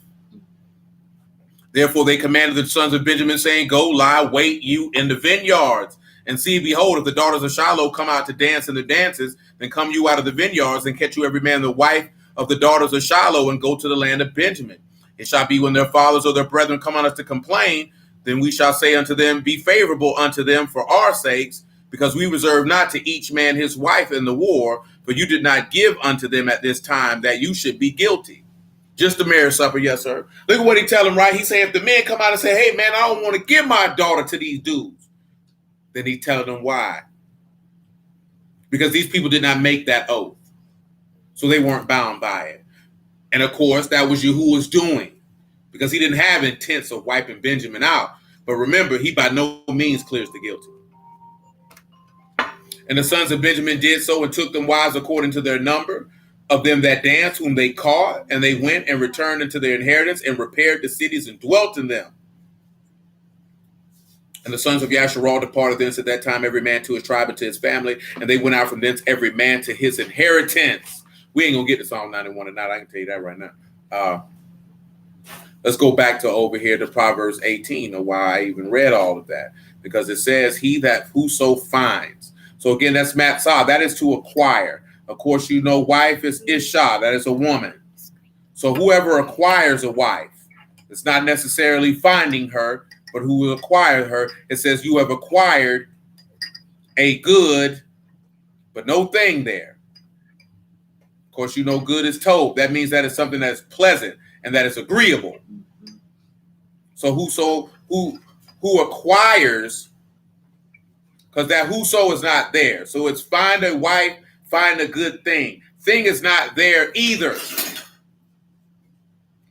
Therefore they commanded the sons of Benjamin, saying, go lie, wait you in the vineyards, and see, behold, if the daughters of Shiloh come out to dance in the dances, then come you out of the vineyards and catch you every man the wife of the daughters of Shiloh and go to the land of Benjamin. It shall be when their fathers or their brethren come on us to complain, then we shall say unto them, be favorable unto them for our sakes, because we reserve not to each man his wife in the war, for you did not give unto them at this time that you should be guilty. Just the marriage supper, yes, sir. Look at what he tell them, right? He say, if the men come out and say, hey, man, I don't want to give my daughter to these dudes, then he tell them why. Because these people did not make that oath. So they weren't bound by it. And of course, that was Yahuwah's doing, because he didn't have intents of wiping Benjamin out. But remember, he by no means clears the guilty. And the sons of Benjamin did so and took them wives according to their number of them that danced, whom they caught, and they went and returned into their inheritance and repaired the cities and dwelt in them. And the sons of Yasharal departed thence at that time, every man to his tribe and to his family, and they went out from thence, every man to his inheritance. We ain't gonna get to Psalm 91 tonight. I can tell you that right now. Let's go back to over here to Proverbs 18, or why I even read all of that, because it says, he that whoso finds. So again, that's matzah. That is to acquire. Of course, you know, wife is isha. That is a woman. So whoever acquires a wife, it's not necessarily finding her, but who will acquire her. It says you have acquired a good, but no thing there. Of course, you know good is told. That means that it's something that's pleasant and that is agreeable. So who acquires, because that whoso is not there. So it's find a wife, find a good thing. Thing is not there either.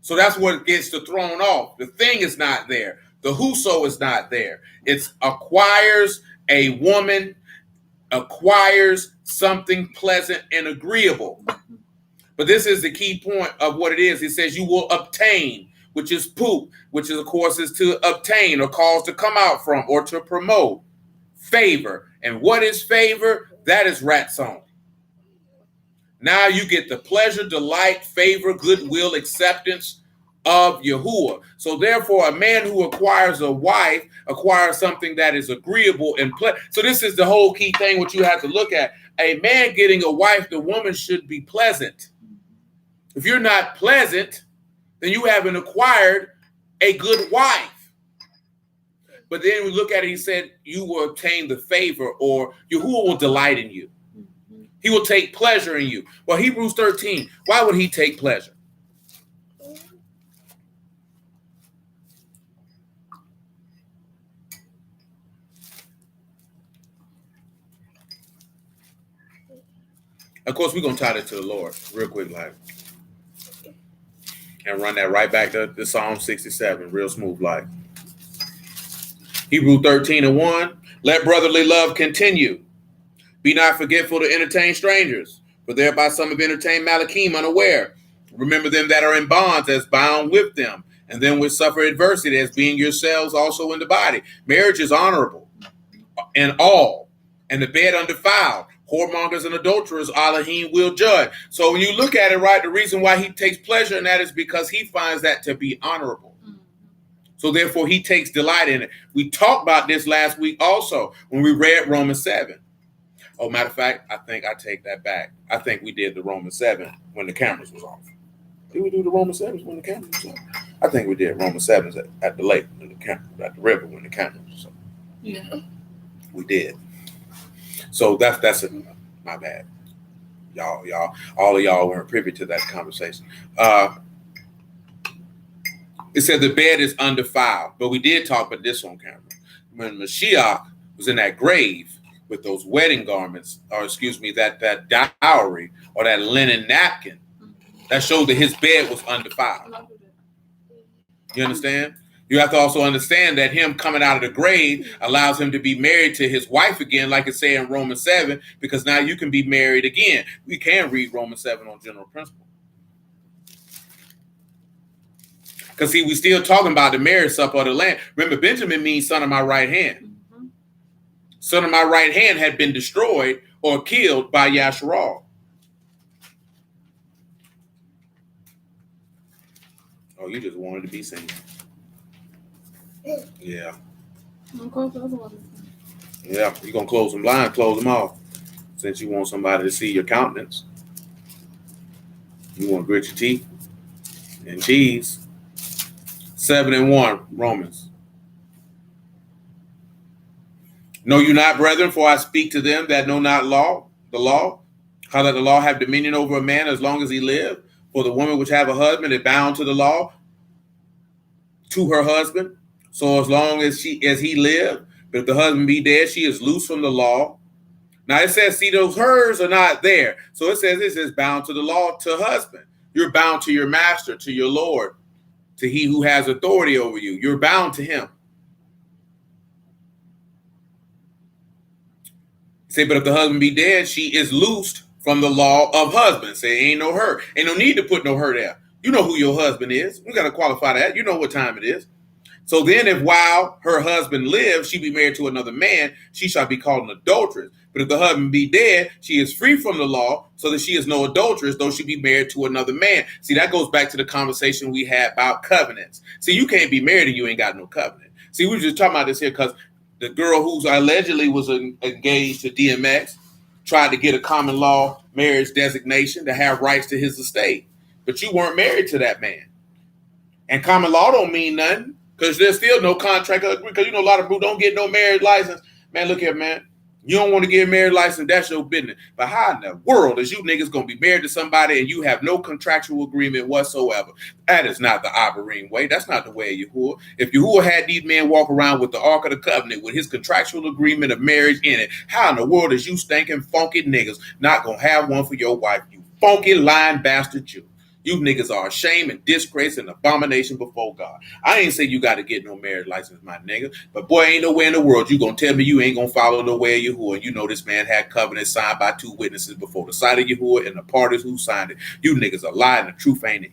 So that's what gets the thrown off. The thing is not there. The whoso is not there. It's acquires a woman, acquires something pleasant and agreeable. But this is the key point of what it is. It says you will obtain, which is poop, which is, of course, is to obtain or cause to come out from or to promote. Favor. And what is favor? That is ratzon. Now you get the pleasure, delight, favor, goodwill, acceptance of Yahuwah. So therefore, a man who acquires a wife acquires something that is agreeable and pleasant. So this is the whole key thing what you have to look at. A man getting a wife, the woman should be pleasant. If you're not pleasant, then you haven't acquired a good wife. But then we look at it, he said, you will obtain the favor, or Yahuwah will delight in you. He will take pleasure in you. Well, Hebrews 13, why would he take pleasure? Of course, we're going to tie that to the Lord real quick, like, and run that right back to Psalm 67, real smooth, like. Hebrews 13:1, let brotherly love continue. Be not forgetful to entertain strangers, for thereby some have entertained Malachim unaware. Remember them that are in bonds as bound with them, and them which suffer adversity as being yourselves also in the body. Marriage is honorable and all, and the bed undefiled. Whoremongers and adulterers, Alahym will judge. So when you look at it, right, the reason why he takes pleasure in that is because he finds that to be honorable. So therefore, he takes delight in it. We talked about this last week also when we read Romans 7. Oh, matter of fact, I think I take that back. I think we did the Romans 7 when the cameras was off. Did we do the Romans 7 when the cameras was off? I think we did Romans 7 at the lake, at the river when the cameras was off. Yeah. We did. So that's it. My bad. Y'all, all of y'all weren't privy to that conversation. It said the bed is undefiled, but we did talk about this on camera. When Mashiach was in that grave with those wedding garments, or excuse me, that dowry or that linen napkin, that showed that his bed was undefiled. You understand? You have to also understand that him coming out of the grave allows him to be married to his wife again, like it says in Romans 7, because now you can be married again. We can read Romans 7 on general principle. Because see, we still talking about the marriage supper of the Lamb. Remember, Benjamin means son of my right hand. Mm-hmm. Son of my right hand had been destroyed or killed by Yasharal. Oh, you just wanted to be seen. Yeah. Yeah, you're going to close them blind, close them off. Since you want somebody to see your countenance. You want to grit your teeth and cheese. 7:1, Romans. Know you not, brethren, for I speak to them that know not the law, how that the law have dominion over a man as long as he live. For the woman which have a husband is bound to the law, to her husband. So as long as he live, but if the husband be dead, she is loose from the law. Now it says, see, those hers are not there. So it says bound to the law to husband. You're bound to your master, to your Lord, to he who has authority over you. You're bound to him. Say, but if the husband be dead, she is loosed from the law of husband. Say, ain't no her. Ain't no need to put no her there. You know who your husband is. We got to qualify that. You know what time it is. So then if while her husband lives, she be married to another man, she shall be called an adulteress. But if the husband be dead, she is free from the law, so that she is no adulteress, though she be married to another man. See, that goes back to the conversation we had about covenants. See, you can't be married and you ain't got no covenant. See, we were just talking about this here because the girl who allegedly was engaged to DMX tried to get a common law marriage designation to have rights to his estate. But you weren't married to that man. And common law don't mean nothing Because there's still no contract agreement. Because you know a lot of people don't get no marriage license. Man, look here, man. You don't want to get a marriage license, that's your business. But how in the world is you niggas going to be married to somebody and you have no contractual agreement whatsoever? That is not the Alahym way. That's not the way of Yahuwah. If Yahuwah had these men walk around with the Ark of the Covenant with his contractual agreement of marriage in it, how in the world is you stinking funky niggas not going to have one for your wife? You funky lying bastard Jew. You niggas are a shame and disgrace and abomination before God. I ain't say you got to get no marriage license, my nigga. But boy, ain't nowhere in the world you going to tell me you ain't going to follow the way of Yahuwah. And you know this man had covenant signed by 2 witnesses before the sight of Yahuwah and the parties who signed it. You niggas are lying. The truth ain't it.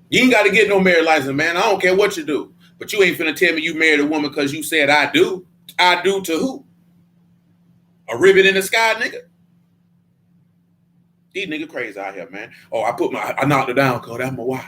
You ain't got to get no marriage license, man. I don't care what you do. But you ain't finna tell me you married a woman because you said I do. I do to who? A ribbon in the sky, nigga? These niggas crazy out here, man. Oh, I knocked her down because that's my wife.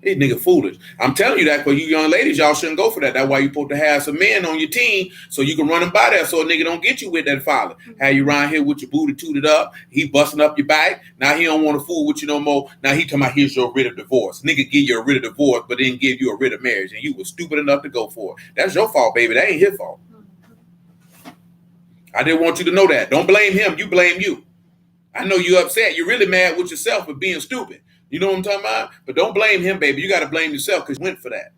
These niggas foolish. I'm telling you that for you young ladies, y'all shouldn't go for that. That's why you supposed to have some men on your team so you can run them by there so a nigga don't get you with that father. Have you around here with your booty tooted up, he busting up your back. Now he don't want to fool with you no more. Now he talking about here's your writ of divorce. Nigga give you a writ of divorce, but then give you a writ of marriage, and you was stupid enough to go for it. That's your fault, baby. That ain't his fault. I didn't want you to know that. Don't blame him. You blame you. I know you upset. You're really mad with yourself for being stupid. You know what I'm talking about? But don't blame him, baby. You got to blame yourself because you went for that.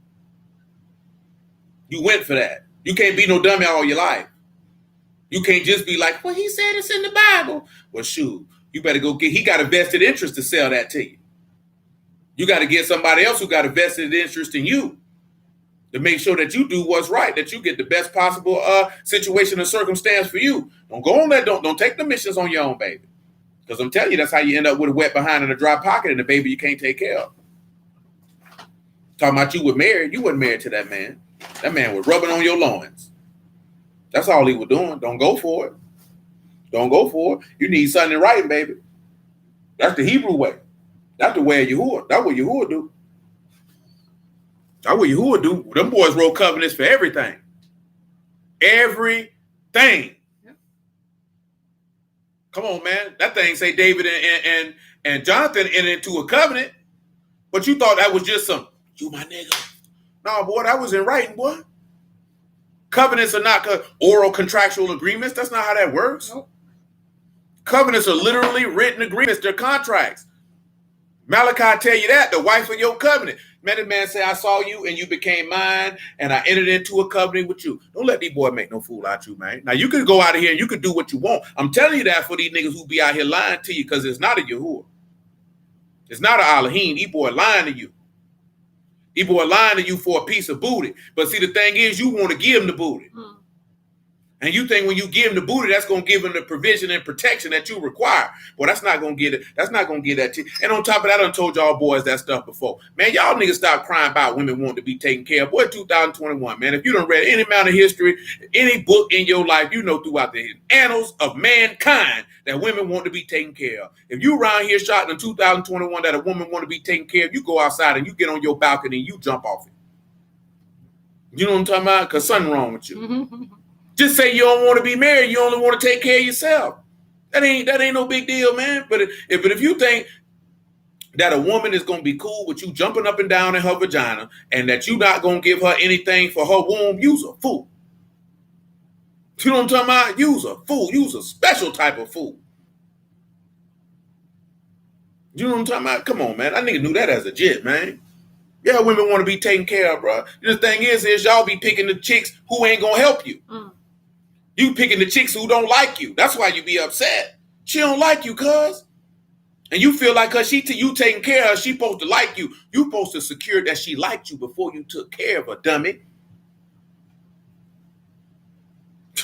You went for that. You can't be no dummy all your life. You can't just be like, well, he said it's in the Bible. Well, shoot, you better go he got a vested interest to sell that to you. You got to get somebody else who got a vested interest in you to make sure that you do what's right, that you get the best possible situation and circumstance for you. Don't go on that. Don't take the missions on your own, baby. Because I'm telling you, that's how you end up with a wet behind and a dry pocket and a baby you can't take care of. Talking about you were married. You weren't married to that man. That man was rubbing on your loins. That's all he was doing. Don't go for it. Don't go for it. You need something in writing, baby. That's the Hebrew way. That's the way of Yahuwah. That's what Yahuwah do. That's what Yahuwah do. Them boys wrote covenants for everything. Everything. Come on, man. That thing say David and Jonathan entered into a covenant, but you thought that was just some, you my nigga. No, boy, that was in writing, boy. Covenants are not oral contractual agreements. That's not how that works. Nope. Covenants are literally written agreements. They're contracts. Malachi tell you that, the wife of your covenant. Many man say, I saw you and you became mine and I entered into a covenant with you. Don't let these boys make no fool out of you, man. Now, you can go out of here and you can do what you want. I'm telling you that for these niggas who be out here lying to you because it's not a Yahuwah. It's not an Alahym. These boys lying to you. These boys lying to you for a piece of booty. But see, the thing is, you want to give them the booty. And you think when you give them the booty, that's going to give them the provision and protection that you require. Well, that's not going to get it. That's not going to get that to you. And on top of that, I done told y'all boys that stuff before. Man, y'all niggas stop crying about women wanting to be taken care of. Boy, 2021, man, if you done read any amount of history, any book in your life, you know throughout the annals of mankind that women want to be taken care of. If you around here shouting in 2021 that a woman want to be taken care of, you go outside and you get on your balcony and you jump off it. You know what I'm talking about? Because something wrong with you. Just say you don't want to be married. You only want to take care of yourself. That ain't no big deal, man. But if you think that a woman is going to be cool with you jumping up and down in her vagina and that you're not going to give her anything for her womb, you's a fool. You know what I'm talking about? You's a fool. You's a special type of fool. You know what I'm talking about? Come on, man. That nigga knew that as a jit, man. Yeah, women want to be taken care of, bro. The thing is y'all be picking the chicks who ain't going to help you. You picking the chicks who don't like you. That's why you be upset. She don't like you, cuz. And you feel like cuz you taking care of her, she supposed to like you. You supposed to secure that she liked you before you took care of her, dummy.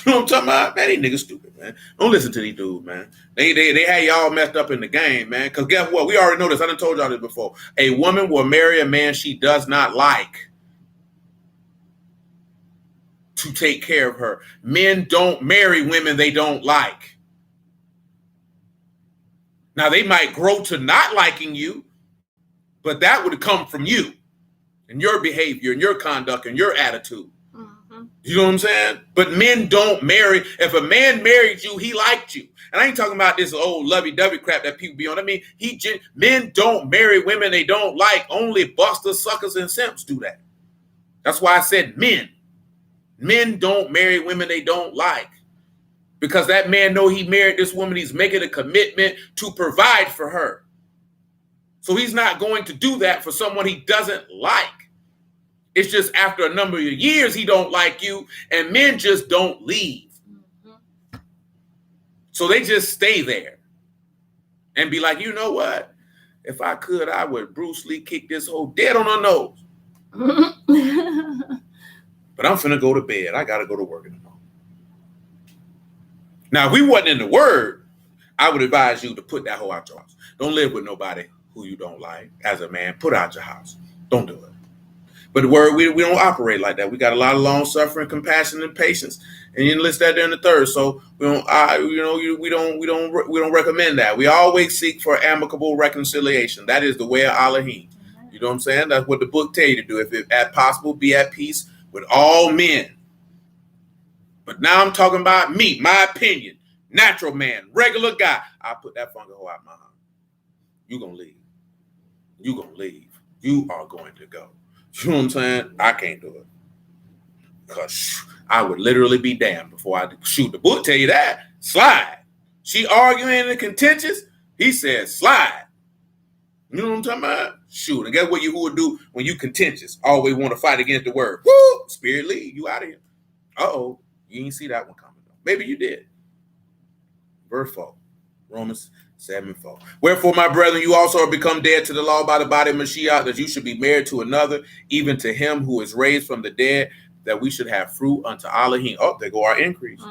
You know what I'm talking about? Man, these niggas stupid, man. Don't listen to these dudes, man. They had y'all messed up in the game, man. Because guess what? We already know this. I done told y'all this before. A woman will marry a man she does not like to take care of her. Men don't marry women they don't like. Now, they might grow to not liking you, but that would come from you and your behavior and your conduct and your attitude. You know what I'm saying? But men don't marry. If a man married you, he liked you. And I ain't talking about this old lovey-dovey crap that people be on. I mean, men don't marry women they don't like. Only busters, suckers, and simps do that. That's why I said men. Men don't marry women they don't like. Because that man know he married this woman. He's making a commitment to provide for her. So he's not going to do that for someone he doesn't like. It's just after a number of years he don't like you, and men just don't leave. Mm-hmm. So they just stay there and be like, you know what? If I could, I would Bruce Lee kick this whole dead on her nose. But I'm finna go to bed. I gotta go to work in the morning. Now, if we wasn't in the word, I would advise you to put that hoe out your house. Don't live with nobody who you don't like as a man. Put out your house. Don't do it. But the word, we don't operate like that. We got a lot of long suffering, compassion, and patience, and you enlist that there in the third. So we don't recommend that. We always seek for amicable reconciliation. That is the way of Alahym. You know what I'm saying? That's what the book tell you to do. If it at possible, be at peace with all men. But now I'm talking about me, my opinion, natural man, regular guy. I put that funky hoe out my house. You gonna leave. You gonna leave. You are going to go. You know what I'm saying? I can't do it. Because I would literally be damned before I shoot. The book tell you that. Slide. She arguing and contentious. He says slide. You know what I'm talking about? Shoot. And guess what who would do when you contentious? Always want to fight against the word. Woo! Spirit lead. You out of here. Uh-oh. You didn't see that one coming. Maybe you did. Verse 4. Romans 7:4. Wherefore, my brethren, you also are become dead to the law by the body of Mashiach, that you should be married to another, even to him who is raised from the dead, that we should have fruit unto Alahym. Oh, there go our increase.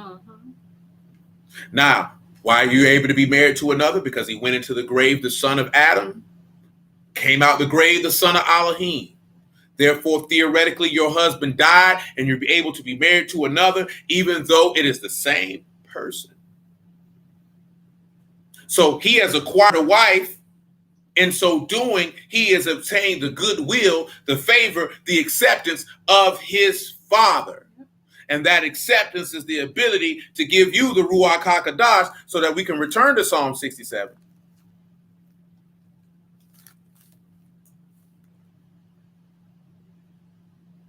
Now, why are you able to be married to another? Because he went into the grave, the son of Adam, came out the grave, the son of Alahym. Therefore, theoretically, your husband died, and you're able to be married to another, even though it is the same person. So he has acquired a wife. In so doing, he has obtained the goodwill, the favor, the acceptance of his father. And that acceptance is the ability to give you the Ruach HaKodesh so that we can return to Psalm 67.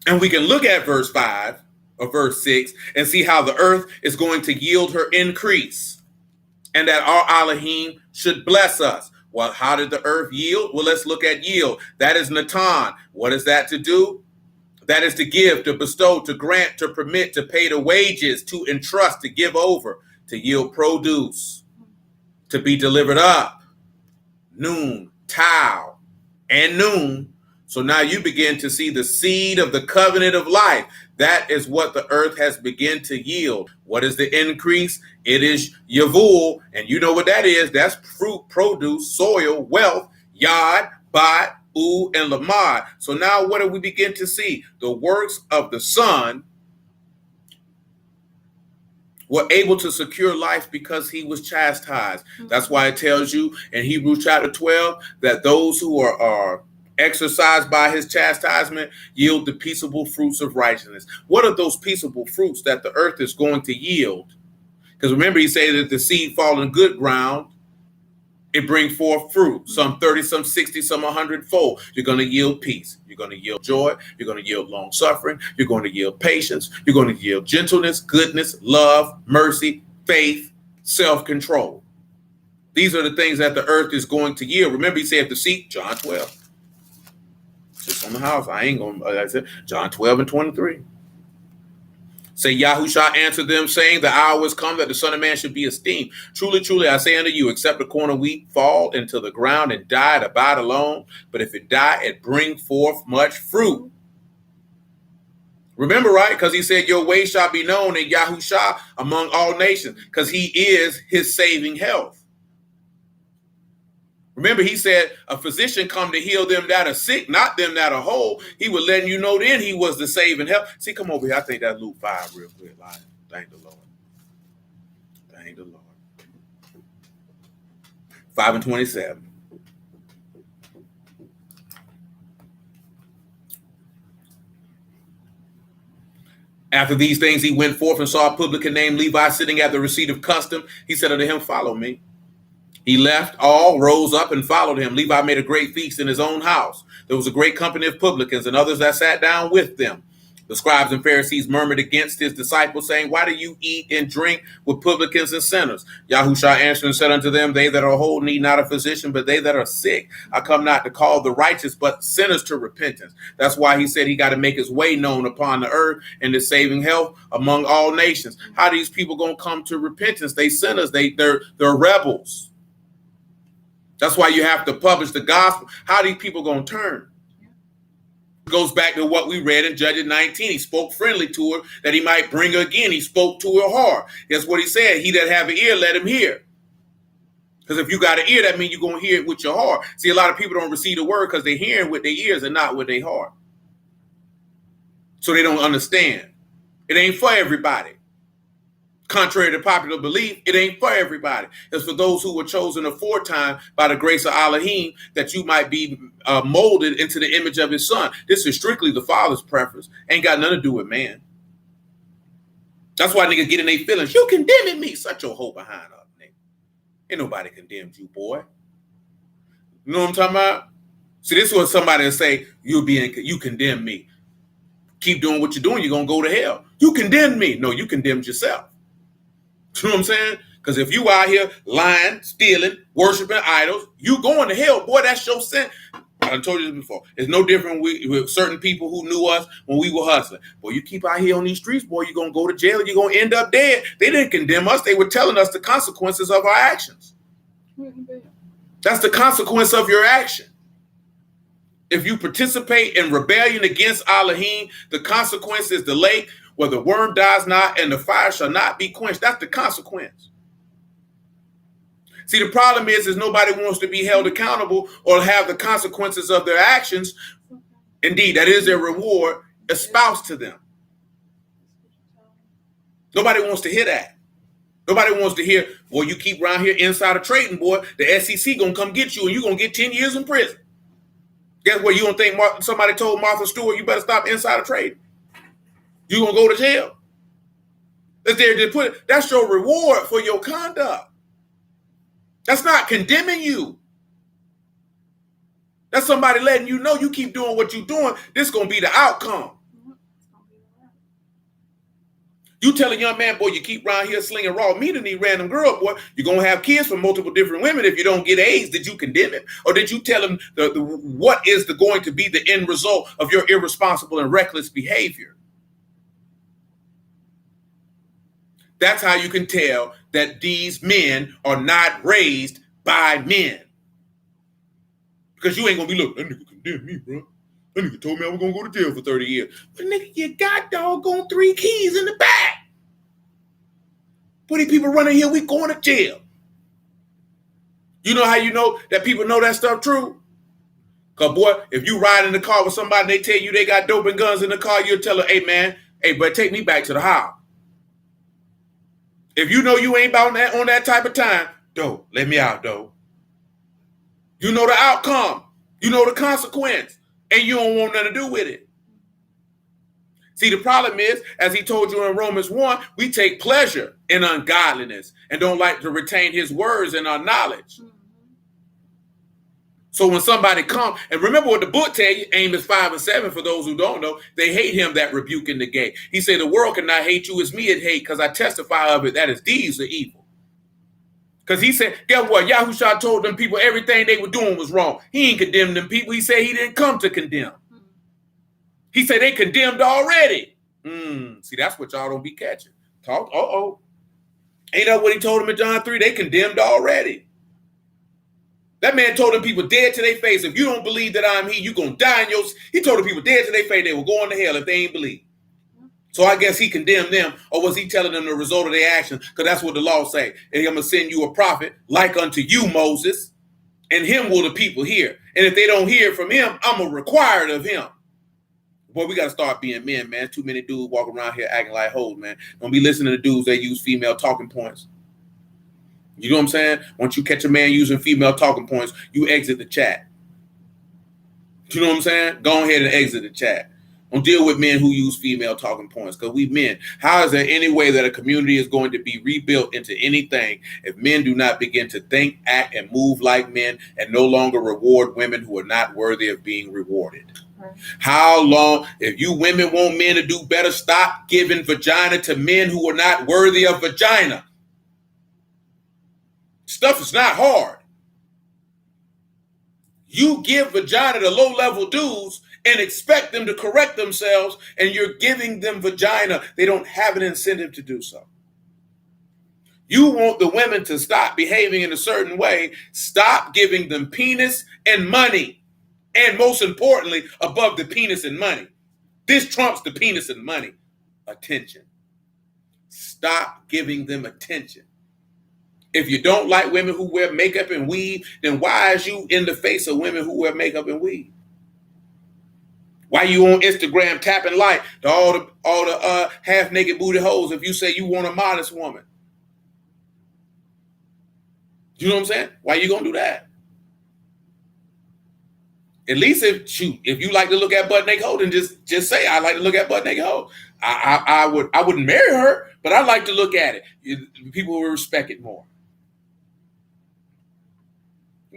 And we can look at verse 5 or verse 6 and see how the earth is going to yield her increase. And that our Alahym should bless us. Well, how did the earth yield? Well, let's look at yield. That is Natan. What is that to do? That is to give, to bestow, to grant, to permit, to pay the wages, to entrust, to give over, to yield produce, to be delivered up. Noon, Tau, and noon. So now you begin to see the seed of the covenant of life. That is what the earth has begun to yield. What is the increase? It is Yavul, and you know what that is. That's fruit, produce, soil, wealth, Yad, Bat, U, and Lamad. So now what do we begin to see? The works of the Son were able to secure life because he was chastised. That's why it tells you in Hebrews chapter 12 that those who are exercised by his chastisement yield the peaceable fruits of righteousness. What are those peaceable fruits that the earth is going to yield? Because remember, he said that the seed fall in good ground, it brings forth fruit, some 30, some 60, some 100-fold. You're going to yield peace. You're going to yield joy. You're going to yield long suffering. You're going to yield patience. You're going to yield gentleness, goodness, love, mercy, faith, self-control. These are the things that the earth is going to yield. Remember, he said to seek, John 12. Just on the house. I ain't going to, like I said, John 12 and 23. Say, Yahusha answered them, saying, the hour is come that the Son of Man should be esteemed. Truly, truly, I say unto you, except a corn of wheat fall into the ground and die, it abide alone. But if it die, it bring forth much fruit. Remember, right? Because he said, your way shall be known in Yahusha among all nations, because he is his saving health. Remember, he said a physician come to heal them that are sick, not them that are whole. He was letting you know then he was the saving help. See, come over here. I think that Luke 5 real quick. Thank the Lord. Thank the Lord. 5 and 27. After these things, he went forth and saw a publican named Levi sitting at the receipt of custom. He said unto him, follow me. He left all, rose up, and followed him. Levi made a great feast in his own house. There was a great company of publicans and others that sat down with them. The scribes and Pharisees murmured against his disciples, saying, why do you eat and drink with publicans and sinners? Yahushua answered and said unto them, they that are whole need not a physician, but they that are sick. I come not to call the righteous, but sinners to repentance. That's why he said he got to make his way known upon the earth and the saving health among all nations. How are these people going to come to repentance? They sinners. They're rebels. That's why you have to publish the gospel. How are these people going to turn? Goes back to what we read in Judges 19. He spoke friendly to her that he might bring her again. He spoke to her hard. That's what he said. He that have an ear, let him hear. Because if you got an ear, that means you're going to hear it with your heart. See, a lot of people don't receive the word because they're hearing with their ears and not with their heart. So they don't understand. It ain't for everybody. Contrary to popular belief, it ain't for everybody. It's for those who were chosen aforetime by the grace of Alahym, that you might be molded into the image of his son. This is strictly the Father's preference. Ain't got nothing to do with man. That's why niggas get in their feelings. You condemning me. Shut your hoe behind up, nigga. Ain't nobody condemned you, boy. You know what I'm talking about? See, this is what somebody will say, you condemn me. Keep doing what you're doing, you're going to go to hell. You condemned me. No, you condemned yourself. You know what I'm saying? Because if you out here lying, stealing, worshiping idols, you going to hell, boy. That's your sin. I told you this before. It's no different with certain people who knew us when we were hustling. Boy, you keep out here on these streets, boy, you're going to go to jail. You're going to end up dead. They didn't condemn us. They were telling us the consequences of our actions. That's the consequence of your action. If you participate in rebellion against Alahym, the consequence is the lake where the worm dies not and the fire shall not be quenched. That's the consequence. See, the problem is nobody wants to be held accountable or have the consequences of their actions. Indeed, that is their reward espoused to them. Nobody wants to hear that. Nobody wants to hear, well, you keep around here insider trading, boy, the SEC going to come get you and you're going to get 10 years in prison. Guess what? You don't think somebody told Martha Stewart, you better stop insider trading? You're going to go to jail. That's your reward for your conduct. That's not condemning you. That's somebody letting you know you keep doing what you're doing. This is going to be the outcome. You tell a young man, boy, you keep around here slinging raw meat in these random girl, boy, you're going to have kids from multiple different women if you don't get AIDS. Did you condemn him? Or did you tell him what is going to be the end result of your irresponsible and reckless behavior? That's how you can tell that these men are not raised by men. Because you ain't going to be, look, that nigga condemned me, bro. That nigga told me I was going to go to jail for 30 years. But nigga, you got doggone 3 keys in the back. What these people running here, we going to jail. You know how you know that people know that stuff true? Because, boy, if you ride in the car with somebody and they tell you they got dope and guns in the car, you'll tell them, hey, man, hey, but take me back to the house. If you know you ain't on that type of time, dope, let me out, dope. You know the outcome. You know the consequence. And you don't want nothing to do with it. See, the problem is, as he told you in Romans 1, we take pleasure in ungodliness and don't like to retain his words and our knowledge. So when somebody comes, and remember what the book tell you, Amos 5 and 7, for those who don't know, they hate him that rebuke in the gate. He said, the world cannot hate you, it's me it hate, because I testify of it, that his deeds are evil. Because he said, guess what? Yahushua told them people everything they were doing was wrong. He ain't condemned them people. He said he didn't come to condemn. He said they condemned already. See, that's what y'all don't be catching. Ain't that what he told them in John 3? They condemned already. That man told them people dead to their face, if you don't believe that I'm he, you're going to die in your... He told the people dead to their face they were going to hell if they ain't believe. So I guess he condemned them, or was he telling them the result of their actions? Because that's what the law say. And I'm going to send you a prophet like unto you, Moses, and him will the people hear. And if they don't hear from him, I'm going to require it of him. Boy, we got to start being men, man. Too many dudes walking around here acting like hoes, man. Don't be listening to dudes that use female talking points. You know what I'm saying? Once you catch a man using female talking points, you exit the chat. You know what I'm saying? Go ahead and exit the chat. Don't deal with men who use female talking points because we men. How is there any way that a community is going to be rebuilt into anything if men do not begin to think, act, and move like men and no longer reward women who are not worthy of being rewarded? Right. How long, if you women want men to do better, stop giving vagina to men who are not worthy of vagina. Stuff is not hard. You give vagina to low-level dudes and expect them to correct themselves, and you're giving them vagina. They don't have an incentive to do so. You want the women to stop behaving in a certain way. Stop giving them penis and money. And most importantly, above the penis and money. This trumps the penis and money. Attention. Stop giving them attention. If you don't like women who wear makeup and weave, then why is you in the face of women who wear makeup and weave? Why you on Instagram tapping like to all the half-naked booty hoes if you say you want a modest woman? You know what I'm saying? Why you gonna do that? At least if you like to look at butt naked hoe, then just say I like to look at butt naked hoe. I wouldn't marry her, but I like to look at it. People will respect it more.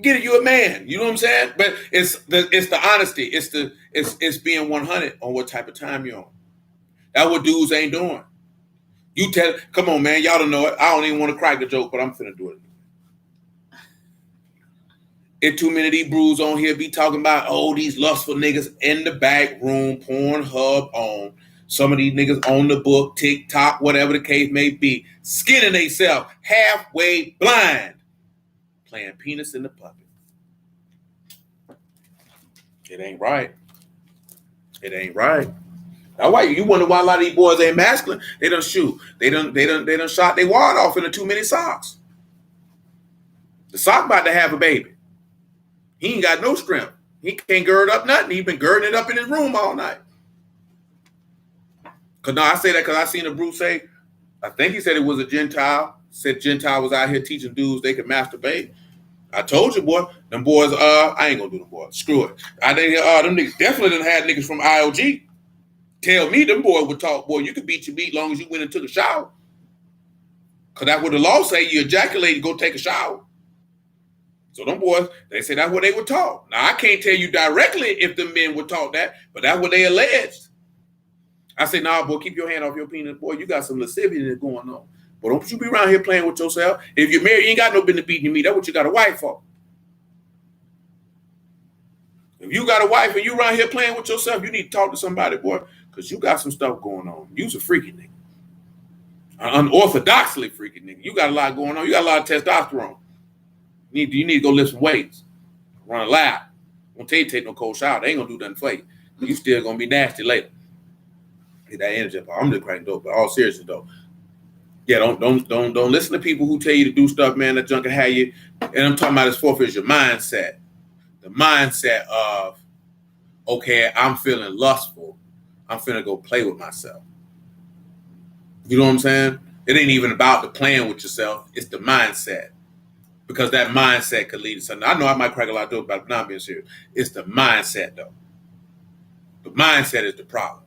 Get it, you a man. You know what I'm saying? But it's the honesty. It's being 100 on what type of time you're on. That's what dudes ain't doing. You come on, man. Y'all don't know it. I don't even want to crack the joke, but I'm finna do it. It's too many of these brews on here be talking about, these lustful niggas in the back room, Pornhub on. Some of these niggas on the book, TikTok, whatever the case may be, skinning themselves halfway blind. Playing penis in the puppet. It ain't right. It ain't right. Now why you wonder why a lot of these boys ain't masculine? They don't shoot. They done shot their wad off into too many socks. The sock about to have a baby. He ain't got no strength. He can't gird up nothing. He been girding it up in his room all night. Cause I say that because I seen a Bruce say, I think he said it was a Gentile. Said Gentile was out here teaching dudes they could masturbate. I told you, boy, them boys, I ain't gonna do them boys. Screw it. I think them niggas definitely done had niggas from IOG tell me them boys would talk, boy, you could beat your meat long as you went and took a shower. Cause that's what the law say, you ejaculate, go take a shower. So them boys, they say that's what they would talk. Now I can't tell you directly if the men would talk that, but that's what they alleged. I say, nah, boy, keep your hand off your penis. Boy, you got some lasciviousness going on. But don't you be around here playing with yourself. If you're married, you ain't got no business beating your meat. That's what you got a wife for. If you got a wife and you around here playing with yourself, you need to talk to somebody, boy, because you got some stuff going on. You's a freaky nigga. Unorthodoxly freaky nigga. You got a lot going on. You got a lot of testosterone. You need to go lift some weights. Run a lap. Won't tell you to take no cold shower. They ain't going to do nothing for you. You still going to be nasty later. Get that energy up. I'm just cracking dope, but all seriously, though. Yeah, don't listen to people who tell you to do stuff, man. That junk can have you. And I'm talking about this fourth is your mindset. The mindset of, okay, I'm feeling lustful. I'm finna go play with myself. You know what I'm saying? It ain't even about the playing with yourself. It's the mindset. Because that mindset could lead to something. I know I might crack a lot of dope about not being serious. It's the mindset, though. The mindset is the problem.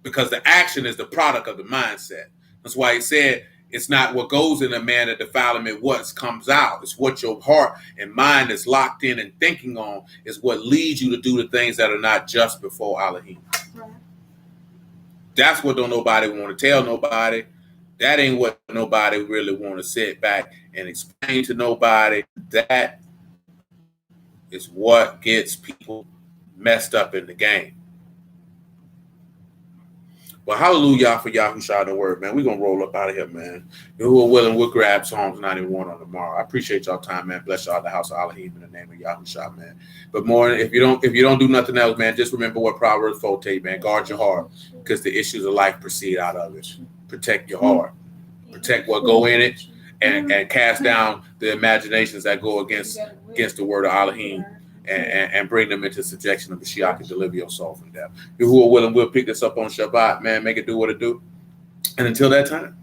Because the action is the product of the mindset. That's why he said it's not what goes in a man that defile him, it's what comes out. It's what your heart and mind is locked in and thinking on is what leads you to do the things that are not just before Alahym. Right. That's what don't nobody want to tell nobody. That ain't what nobody really want to sit back and explain to nobody. That is what gets people messed up in the game. Well, hallelujah for Yahushua the word, man. We're going to roll up out of here, man. Who are willing, we'll grab Psalms 91 on tomorrow. I appreciate y'all time, man. Bless y'all the house of Alahym in the name of Yahushua, man. But more, if you don't do nothing else, man, just remember what Proverbs 4 tell you, man. Guard your heart because the issues of life proceed out of it. Protect your heart. Protect what go in it and cast down the imaginations that go against the word of Alahym. And bring them into subjection of the Mashiach and deliver your soul from death. You who are willing, we'll pick this up on Shabbat, man. Make it do what it do. And until that time.